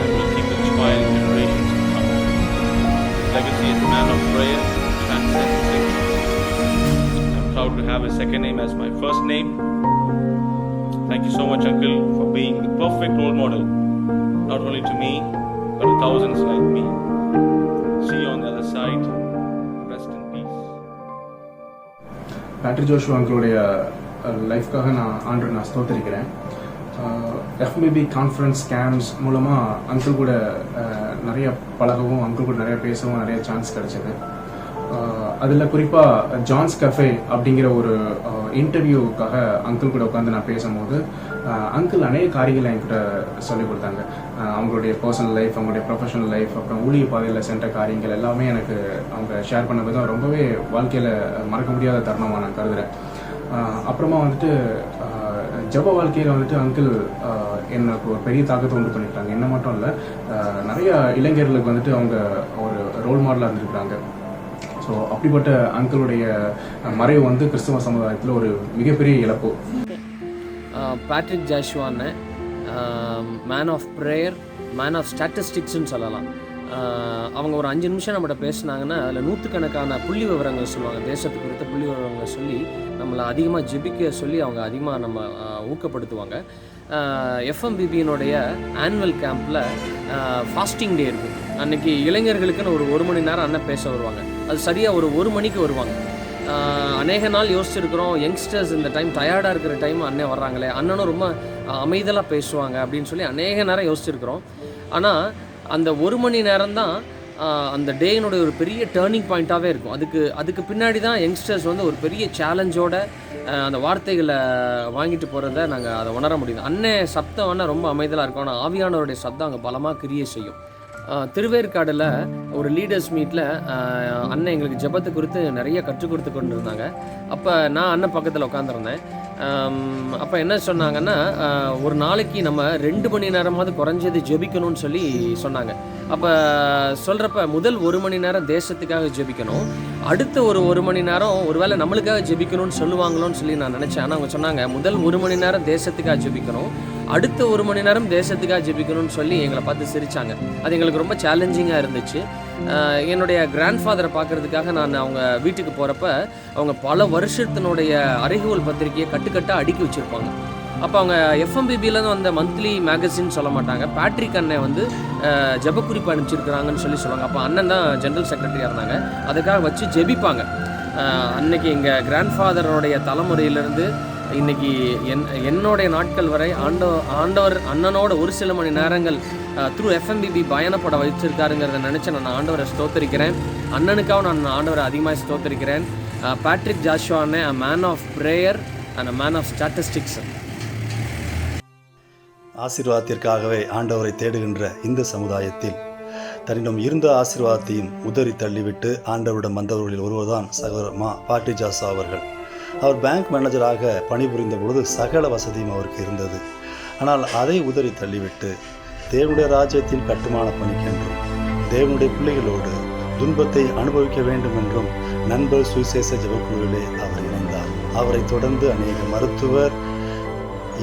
and will keep inspiring generations to come. His legacy as a man of prayer transcends centuries. I'm proud to have his second name as my first name. Thank you so much, Uncle, for being the perfect role model, not only to me, but to thousands like me. See you on the other side. Rest in peace. Patrick Joshua அங்கிளுடைய லைஃப்காக நான் ஸ்தோத்திரிக்கிறேன். எஃபிபி conference camps மூலமாக uncle கூட நிறைய பழகவும், uncle கூட நிறைய பேசவும் நிறைய சான்ஸ் கிடைச்சது. அதில் குறிப்பாக ஜான்ஸ் கஃபே அப்படிங்கிற ஒரு இன்டர்வியூக்காக அங்கிள் கூட உட்காந்து நான் பேசும்போது அங்கிள் அநேக காரியங்களை என்கிட்ட சொல்லிக் கொடுத்தாங்க. அவங்களுடைய பர்சனல் லைஃப், அவங்களுடைய ப்ரொஃபஷனல் லைஃப், அப்புறம் ஊழிய பாதையில் சென்ற காரியங்கள் எல்லாமே எனக்கு அவங்க ஷேர் பண்ண விதம் ரொம்பவே வாழ்க்கையில் மறக்க முடியாத தருணமாக நான் கருதுகிறேன். அப்புறமா வந்துட்டு ஜப வாழ்க்கையில் வந்துட்டு அங்கிள் எனக்கு ஒரு பெரிய தாக்கத்தை உண்டு பண்ணியிருக்காங்க. என்ன மட்டும் இல்லை, நிறைய இளைஞர்களுக்கு வந்துட்டு அவங்க ஒரு ரோல் மாடலாக இருந்திருக்கிறாங்க. ஸோ அப்படிப்பட்ட அங்கிளுடைய மறைவு வந்து கிறிஸ்தவ சமுதாயத்தில் ஒரு மிகப்பெரிய இழப்பு. பேட்ரிக் ஜாஷுவான்னு man of prayer, man of ஸ்டாட்டிஸ்டிக்ஸ்ன்னு சொல்லலாம். அவங்க ஒரு 5 நிமிஷம் நம்மகிட்ட பேசினாங்கன்னா அதில் நூற்றுக்கணக்கான புள்ளி விவரங்கள் சொல்லுவாங்க. தேசத்து குறித்த புள்ளி விவரங்களை சொல்லி நம்மளை அதிகமாக ஜெபிக்க சொல்லி அவங்க அதிகமாக நம்ம ஊக்கப்படுத்துவாங்க. எஃப்எம்பிபியினுடைய ஆனுவல் கேம்பில் ஃபாஸ்டிங் டே இருக்கும். அன்றைக்கி இளைஞர்களுக்குன்னு ஒரு மணி நேரம் அண்ணன் பேச வருவாங்க. அது சரியாக ஒரு மணிக்கு வருவாங்க. அநேக நாள் யோசிச்சிருக்கிறோம், யங்ஸ்டர்ஸ் இந்த டைம் டயர்டாக இருக்கிற டைம் அண்ணன் வர்றாங்களே, அண்ணனும் ரொம்ப அமைதலாக பேசுவாங்க அப்படின்னு சொல்லி அநேக நேரம் யோசிச்சிருக்கிறோம். ஆனால் அந்த 1 மணி நேரம் தான் அந்த டேயினுடைய ஒரு பெரிய டேர்னிங் பாயிண்ட்டாகவே இருக்கும். அதுக்கு பின்னாடி தான் யங்ஸ்டர்ஸ் வந்து ஒரு பெரிய சேலஞ்சோட அந்த வார்த்தைகளை வாங்கிட்டு போகிறத நாங்கள் அதை உணர முடியுது. அண்ணன் சப்தம் வேணால் ரொம்ப அமைதலாக இருக்கும், ஆனால் ஆவியானவருடைய சப்தம் அங்கே பலமாக கிரியை செய்யும். திருவேற்காடில் ஒரு லீடர்ஸ் மீட்டில் அண்ணன் எங்களுக்கு ஜெபத்தை குறித்து நிறைய கற்றுக் கொடுத்து கொண்டு இருந்தாங்க. அப்போ நான் அண்ணன் பக்கத்தில் உட்காந்துருந்தேன். அப்போ என்ன சொன்னாங்கன்னா, ஒரு நாளைக்கு நம்ம 2 மணி நேரமாவது குறைஞ்சது ஜெபிக்கணும்னு சொல்லி சொன்னாங்க. அப்போ சொல்கிறப்ப முதல் 1 மணி நேரம் தேசத்துக்காக ஜெபிக்கணும், அடுத்த ஒரு மணி நேரம் ஒருவேளை நம்மளுக்காக ஜெபிக்கணும்னு சொல்லுவாங்களோன்னு சொல்லி நான் நினச்சேன். ஆனால் அவங்க சொன்னாங்க முதல் 1 மணி நேரம் தேசத்துக்காக ஜெபிக்கணும், அடுத்த 1 மணி நேரம் தேசத்துக்காக ஜெபிக்கணும்னு சொல்லி எங்களை பார்த்து சிரித்தாங்க. அது எங்களுக்கு ரொம்ப சேலஞ்சிங்காக இருந்துச்சு. என்னுடைய கிராண்ட்ஃபாதரை பார்க்குறதுக்காக நான் அவங்க வீட்டுக்கு போகிறப்ப அவங்க பல வருஷத்தினுடைய அறைகூவல் பத்திரிக்கையை கட்டுக்கட்டாக அடுக்கி வச்சுருப்பாங்க. அப்போ அவங்க எஃப்எம்பிபியிலேருந்து வந்த மந்த்லி மேகசின் சொல்ல மாட்டாங்க, பேட்ரிக் அண்ணன் வந்து ஜெபக்குறிப்பு அனுப்பிச்சிருக்கிறாங்கன்னு சொல்லுவாங்க. அப்போ அண்ணன் தான் ஜென்ரல் செக்ரட்டரியாக இருந்தாங்க, அதுக்காக வச்சு ஜெபிப்பாங்க. அன்னைக்கு எங்கள் கிராண்ட்ஃபாதருடைய தலைமுறையிலேருந்து இன்றைக்கி என்னுடைய நாட்கள் வரை ஆண்டவர் அண்ணனோட ஒரு சில மணி நேரங்கள் த்ரூ எஃப்எம்பிபி பயணப்பட வச்சிருக்காருங்கிறத நினச்சி நான் ஆண்டவரை ஸ்தோத்தரிக்கிறேன். அண்ணனுக்காக நான் ஆண்டவரை அதிகமாக ஸ்தோத்தரிக்கிறேன். பேட்ரிக் ஜாஷுவானே a man of prayer and a man of statistics. ஆசீர்வாதத்திற்காகவே ஆண்டவரை தேடுகின்ற இந்த சமுதாயத்தில் தன்னிடம் இருந்த ஆசீர்வாதத்தையும் உதறி தள்ளிவிட்டு ஆண்டவரிடம் வந்தவர்களில் ஒருவர்தான் சகோதரர் பேட்ரிக் ஜாஷுவா அவர்கள். அவர் பேங்க் மேனேஜராக பணிபுரிந்த பொழுது சகல வசதியும் அவருக்கு இருந்தது. ஆனால் அதை உதறி தள்ளிவிட்டு தேவனுடைய ராஜ்யத்தின் கட்டுமான பணிக்கென்றும் தேவனுடைய பிள்ளைகளோடு துன்பத்தை அனுபவிக்க வேண்டும் என்றும் நண்பர் சுவிசேஷ ஜெபக்குழுவிலே அவர் இணைந்தார். அவரை தொடர்ந்து அநேக மருத்துவர்,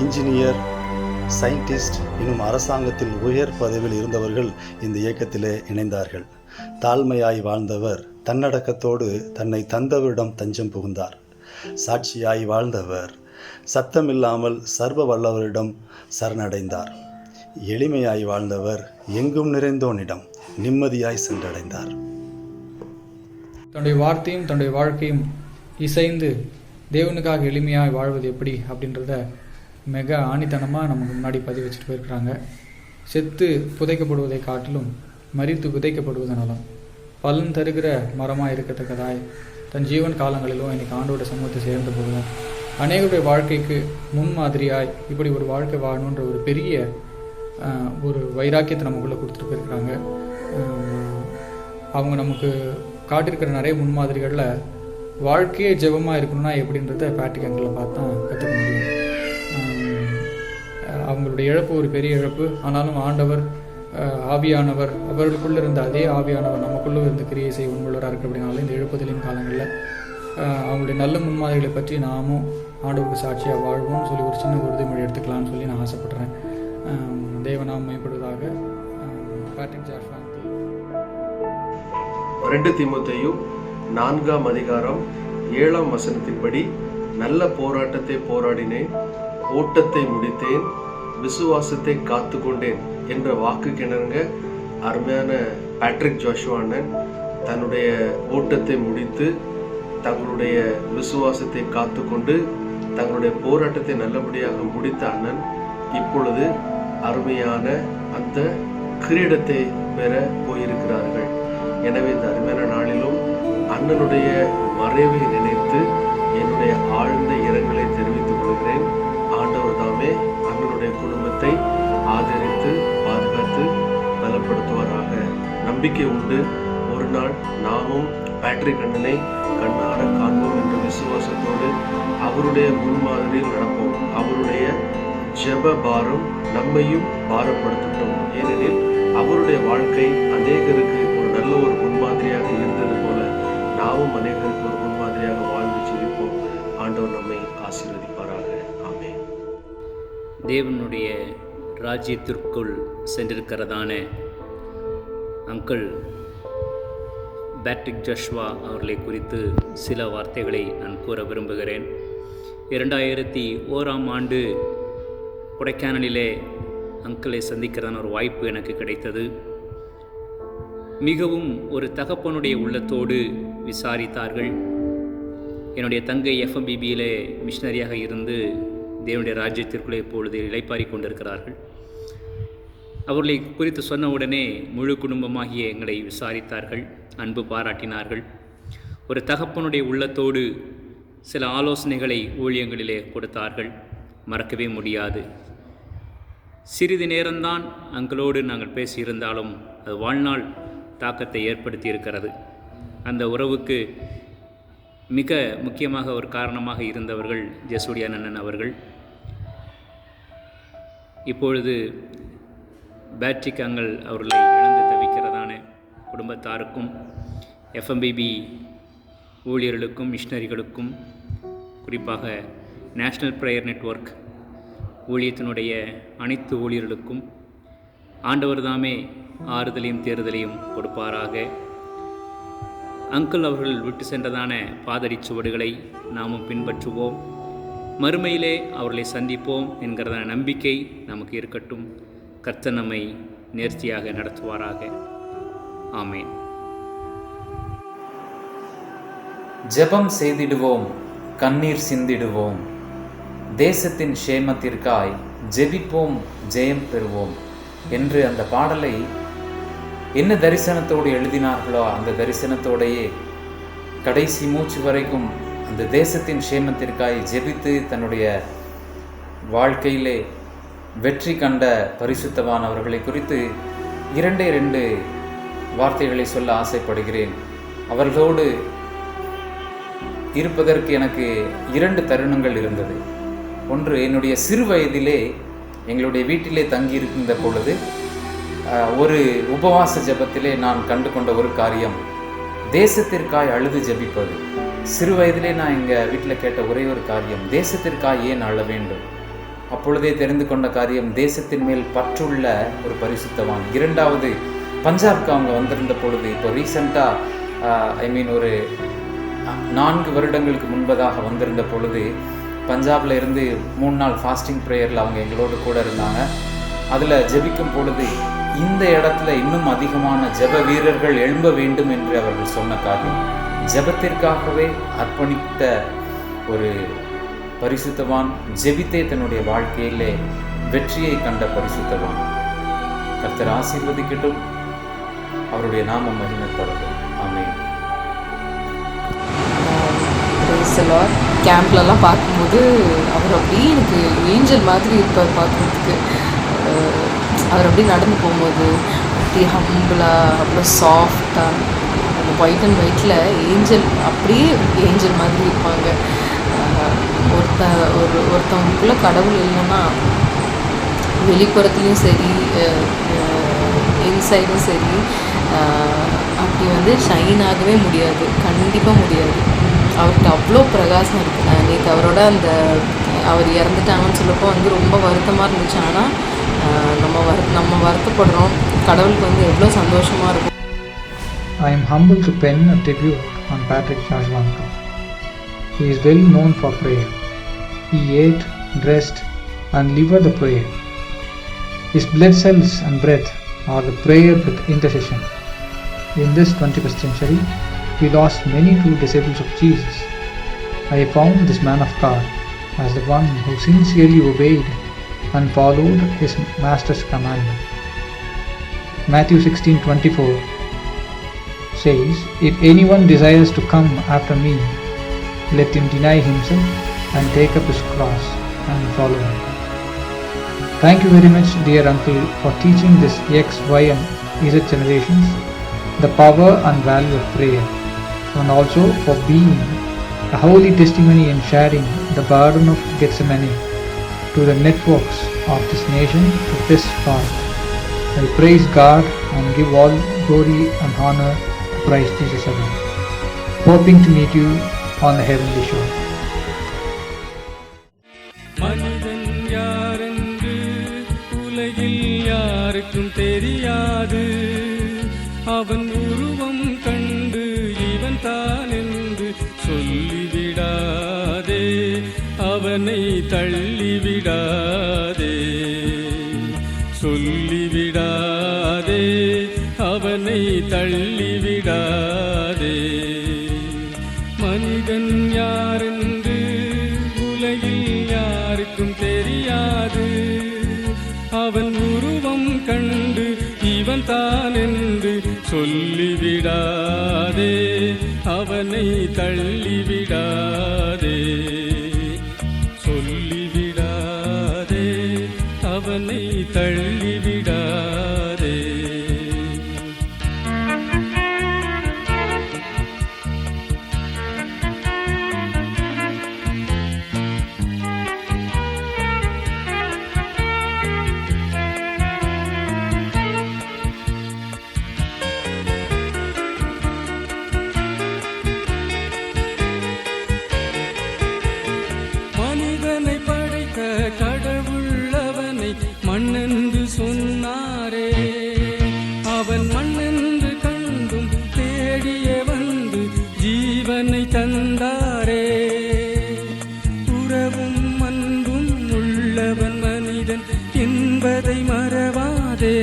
இன்ஜினியர், சயின்டிஸ்ட் இன்னும் அரசாங்கத்தில் உயர் பதவியில் இருந்தவர்கள் இந்த இயக்கத்திலே இணைந்தார்கள். தாழ்மையாய் வாழ்ந்தவர் தன்னடக்கத்தோடு தன்னை தந்தவரிடம் தஞ்சம் புகுந்தார். சாட்சியாய் வாழ்ந்தவர் சத்தமில்லாமல் சர்வ வல்லவரிடம் சரணடைந்தார். எளிமையாய் வாழ்ந்தவர் எங்கும் நிறைந்தோனிடம் நிம்மதியாய் சென்றடைந்தார். தன்னுடைய வார்த்தையும் தன்னுடைய வாழ்க்கையும் இசைந்து தேவனுக்காக எளிமையாய் வாழ்வது எப்படி அப்படின்றத மிக ஆணித்தனமாக நமக்கு முன்னாடி பதிவு வச்சுட்டு போயிருக்கிறாங்க. செத்து புதைக்கப்படுவதை காட்டிலும் மரித்து விதைக்கப்படுவது நலம், பலன் தருகிற மரமாக இருக்கத்தக்கதாய் தன் ஜீவன் காலங்களிலும் இன்னைக்கு ஆண்டோட சமூகத்தை சேர்ந்த போதும் அநேகருடைய வாழ்க்கைக்கு முன்மாதிரியாய் இப்படி ஒரு வாழ்க்கை வாழணுன்ற ஒரு பெரிய ஒரு வைராக்கியத்தை நமக்குள்ளே கொடுத்துட்டு போயிருக்கிறாங்க. அவங்க நமக்கு காட்டியிருக்கிற நிறைய முன்மாதிரிகளில் வாழ்க்கையே ஜெபமாக இருக்கணும்னா எப்படின்றத பேட்ரிக் அங்கிளை பார்த்து தான் கற்றுக்க முடியும். அவங்களுடைய இழப்பு ஒரு பெரிய இழப்பு. ஆனாலும் ஆண்டவர் ஆவியானவர் அவர்களுக்குள்ளே இருந்த அதே ஆவியானவர் நமக்குள்ளே இருந்து கிரியை செய்ய உண்மையுள்ளவராக இருக்கு. அப்படின்னாலும் இந்த எழுப்புதலின் காலங்களில் அவங்களுடைய நல்ல முன்மாதிரிகளை பற்றி நாமும் ஆண்டவருக்கு சாட்சியாக வாழ்வோம்னு சொல்லி ஒரு சின்ன உறுதிமொழி எடுத்துக்கலாம்னு சொல்லி நான் ஆசைப்படுறேன். தேவநாமம் மேம்படுவதாக. Patrick Joshua. 2 தீமோத்தேயு 4ஆம் அதிகாரம் 7ஆம் வசனத்தின்படி, நல்ல போராட்டத்தை போராடினேன், ஓட்டத்தை முடித்தேன், விசுவாசத்தை காத்து கொண்டேன் என்ற வாக்கு கிணறுங்க அருமையான பேட்ரிக் ஜாஷுவா அண்ணன் தன்னுடைய ஓட்டத்தை முடித்து தங்களுடைய விசுவாசத்தை காத்து கொண்டு தங்களுடைய போராட்டத்தை நல்லபடியாக முடித்த அண்ணன் இப்பொழுது அருமையான அந்த கிரீடத்தை பெற போயிருக்கிறார்கள். எனவே இந்த அருமையான நாளிலும் அண்ணனுடைய மறைவை நினைத்து என்னுடைய ஆழ்ந்த இரங்கலை தெரிவித்துக் கொள்கிறேன். ஆண்டவர் தாமே அண்ணனுடைய குடும்பத்தை ஆதரித்து பாதுகாத்து பலப்படுத்துவாராக. நம்பிக்கை உண்டு, ஒரு நாள் நாமும் பேட்ரிக் அண்ணனை கண்ணார காண்போம் என்ற விசுவாசத்தோடு அவருடைய முன்மாதிரியில் நடப்போம். அவருடைய ஜெப பாரம் நம்மையும் பாரப்படுத்தட்டும். ஏனெனில் அவருடைய வாழ்க்கை அநேகருக்கு ஒரு நல்ல ஒரு முன்மாதிரியாக இருந்தது போல நாமும் அநேகருக்கு ஒரு முன்மாதிரியாக வாழ்ந்து ஜீவிப்போம். ஆண்டவர் நம்மை ஆசீர்வதிப்பாராக. ஆமென். தேவனுடைய ராஜ்யத்திற்குள் சென்றிருக்கிறதான அங்கிள் பேட்ரிக் ஜாஷுவா அவர்களை குறித்து சில வார்த்தைகளை நான் கூற விரும்புகிறேன். 2001ஆம் ஆண்டு கொடைக்கானலிலே அங்கிளை சந்திக்கிறதான ஒரு வாய்ப்பு எனக்கு கிடைத்தது. மிகவும் ஒரு தகப்பனுடைய உள்ளத்தோடு விசாரித்தார்கள். என்னுடைய தங்கை FMBBயிலே மிஷனரியாக இருந்து தேவனுடைய ராஜ்யத்திற்குள்ளே இப்பொழுது இளைப்பாரி கொண்டிருக்கிறார்கள். அவர்களை குறித்து சொன்ன உடனே முழு குடும்பமாகிய எங்களை விசாரித்தார்கள், அன்பு பாராட்டினார்கள். ஒரு தகப்பனுடைய உள்ளத்தோடு சில ஆலோசனைகளை ஊழியங்களிலே கொடுத்தார்கள். மறக்கவே முடியாது. சிறிது நேரம்தான் அங்களோடு நாங்கள் பேசியிருந்தாலும் அது வாழ்நாள் தாக்கத்தை ஏற்படுத்தி இருக்கிறது. அந்த உறவுக்கு மிக முக்கியமாக ஒரு காரணமாக இருந்தவர்கள் ஜெசுடியான் அண்ணன் அவர்கள். இப்பொழுது பேட்ரிக் அங்கிள் அவர்களை இழந்து தவிக்கிறதான குடும்பத்தாருக்கும் FMBB ஊழியர்களுக்கும் மிஷனரிகளுக்கும் குறிப்பாக நேஷ்னல் ப்ரேயர் நெட்வொர்க் ஊழியத்தினுடைய அனைத்து ஊழியர்களுக்கும் ஆண்டவர் தாமே ஆறுதலையும் தேறுதலையும் கொடுப்பாராக. அங்கிள் அவர்கள் விட்டு சென்றதான பாதடி சுவடுகளை நாமும் பின்பற்றுவோம். மறுமையிலே அவர்களை சந்திப்போம் என்கிறதான நம்பிக்கை நமக்கு இருக்கட்டும். கர்த்தர் நம்மை நேர்த்தியாக நடத்துவாராக. ஆமேன். ஜெபம் செய்திடுவோம், கண்ணீர் சிந்திடுவோம், தேசத்தின் சேமத்திற்காய் ஜெபிப்போம், ஜெயம் பெறுவோம் என்று அந்த பாடலை என்ன தரிசனத்தோடு எழுதினார்களோ அந்த தரிசனத்தோடையே கடைசி மூச்சு வரைக்கும் அந்த தேசத்தின் சேமத்திற்காய் ஜெபித்து தன்னுடைய வாழ்க்கையிலே வெற்றி கண்ட பரிசுத்தவான் அவர்களை குறித்து 2 வார்த்தைகளை சொல்ல ஆசைப்படுகிறேன். அவர்களோடு இருப்பதற்கு எனக்கு 2 தருணங்கள் இருந்தது. ஒன்று, என்னுடைய சிறு வயதிலே எங்களுடைய வீட்டிலே தங்கியிருக்கின்ற பொழுது ஒரு உபவாச ஜெபத்திலே நான் கண்டு கொண்ட ஒரு காரியம் தேசத்திற்காய் அழுது ஜெபிப்பது. சிறு வயதிலே நான் எங்கள் வீட்டில் கேட்ட ஒரே ஒரு காரியம், தேசத்திற்காய் ஏன் அழ வேண்டும்? அப்பொழுதே தெரிந்து கொண்ட காரியம், தேசத்தின் மேல் பற்றுள்ள ஒரு பரிசுத்தவான். 2வது, பஞ்சாப்க்கு அவங்க வந்திருந்த பொழுது, இப்போ ரீசெண்டாக ஒரு 4 வருடங்களுக்கு முன்பதாக வந்திருந்த பொழுது பஞ்சாபில் இருந்து 3 நாள் ஃபாஸ்டிங் ப்ரேயரில் அவங்க எங்களோடு கூட இருந்தாங்க. அதில் ஜெபிக்கும் பொழுது இந்த இடத்துல இன்னும் அதிகமான ஜெப வீரர்கள் எழும்ப வேண்டும் என்று அவர்கள் சொன்ன காரியம், ஜெபத்திற்காகவே அர்ப்பணித்த ஒரு பரிசுத்தவான், ஜெபித்தே தன்னுடைய வாழ்க்கையிலே வெற்றியை கண்ட பரிசுத்தவான். கர்த்தர் ஆசீர்வதிக்கட்டும், அவருடைய நாமம் மகிமைப்படட்டும். ஆமென். கேம்ப்லலாம் பார்க்கும்போது அவர் அப்படியே எனக்கு ஏஞ்சல் மாதிரி இருப்பார் பார்க்குறதுக்கு. அவர் அப்படியே நடந்து போகும்போது அப்படியே ஹம்பிளாக, அப்புறம் சாஃப்டாக, அந்த ஒயிட் அண்ட் ஒயிட்டில் ஏஞ்சல், அப்படியே ஏஞ்சல் மாதிரி இருப்பாங்க. ஒருத்தவங்களுக்குள்ள கடவுள் இல்லைன்னா வெளிப்புறத்துலேயும் சரி இன்சைடும் சரி அப்படி ஷைன் ஆகவே முடியாது, கண்டிப்பாக முடியாது. அவர்கிட்ட அவ்வளோ பிரகாசம் இருக்குது. நேற்று அவரோட அவர் இறந்துட்டாங்கன்னு சொல்லப்போ ரொம்ப வருத்தமாக இருந்துச்சு. ஆனால் நம்ம வருத்தப்படுறோம், கடவுளுக்கு எவ்வளோ சந்தோஷமாக இருக்கும். I am humbled to pen a tribute on Patrick Joshua uncle. He is well known for prayer. He ate, dressed and lived the prayer. His blood cells and breath are the prayer with intercession. In this 21st century, we lost many true disciples of Jesus. I found this man of God as the one who sincerely obeyed and followed his master's commandment. Matthew 16:24 says, "If anyone desires to come after me, let him deny himself and take up his cross and follow Him. Thank you very much, dear uncle, for teaching this X, Y and Z generations the power and value of prayer, and also for being a holy testimony in sharing the burden of Gethsemane to the networks of this nation to this far. I praise God and give all glory and honor to Christ Jesus alone. Hoping to meet you on the heavenly shore. மனிதன் யாரென்று உலகில் யாருக்கும் தெரியாது, அவன் உருவம் கண்டு இவன் தான் என்று சொல்லிவிடாதே, அவனை தள்ளிவிடாதே, சொல்லிவிடாதே, அவனை தள்ளிவிடாதே. மனிதன் யாரென்று உலகில் யாருக்கும் தெரியாது, அவன் உருவம் கண்டு இவன் தான் என்று சொல்லிவிடாதே, அவனை தள்ளிவிடாதே, சொல்லிவிடாதே, அவனை தள்ளிவிடாதே. மனிதனை படைத்த கடவுள் அவனை மண்ணென்று சொன்னாரே, அவன் மண்ணென்று கண்டும் தேடிய வந்து ஜீவனை தந்தாரே. உறவும் அன்பும் உள்ளவன் மனிதன் என்பதை மறவாதே,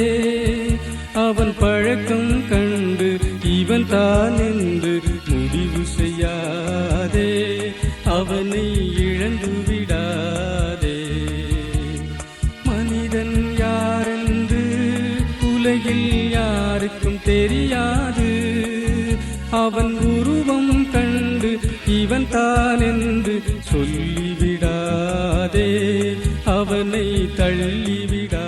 அவன் பழக்கம் கண்டு இவன் தான் என்று முடிவு செய்யாதே, அவனை இழந்து விடாதே. மனிதன் யாரென்று உலகில் யாருக்கும் தெரியாது, அவன் உருவம் கண்டு இவன் தான் என்று சொல்லிவிடாதே, அவனை தள்ளிவிடாதே.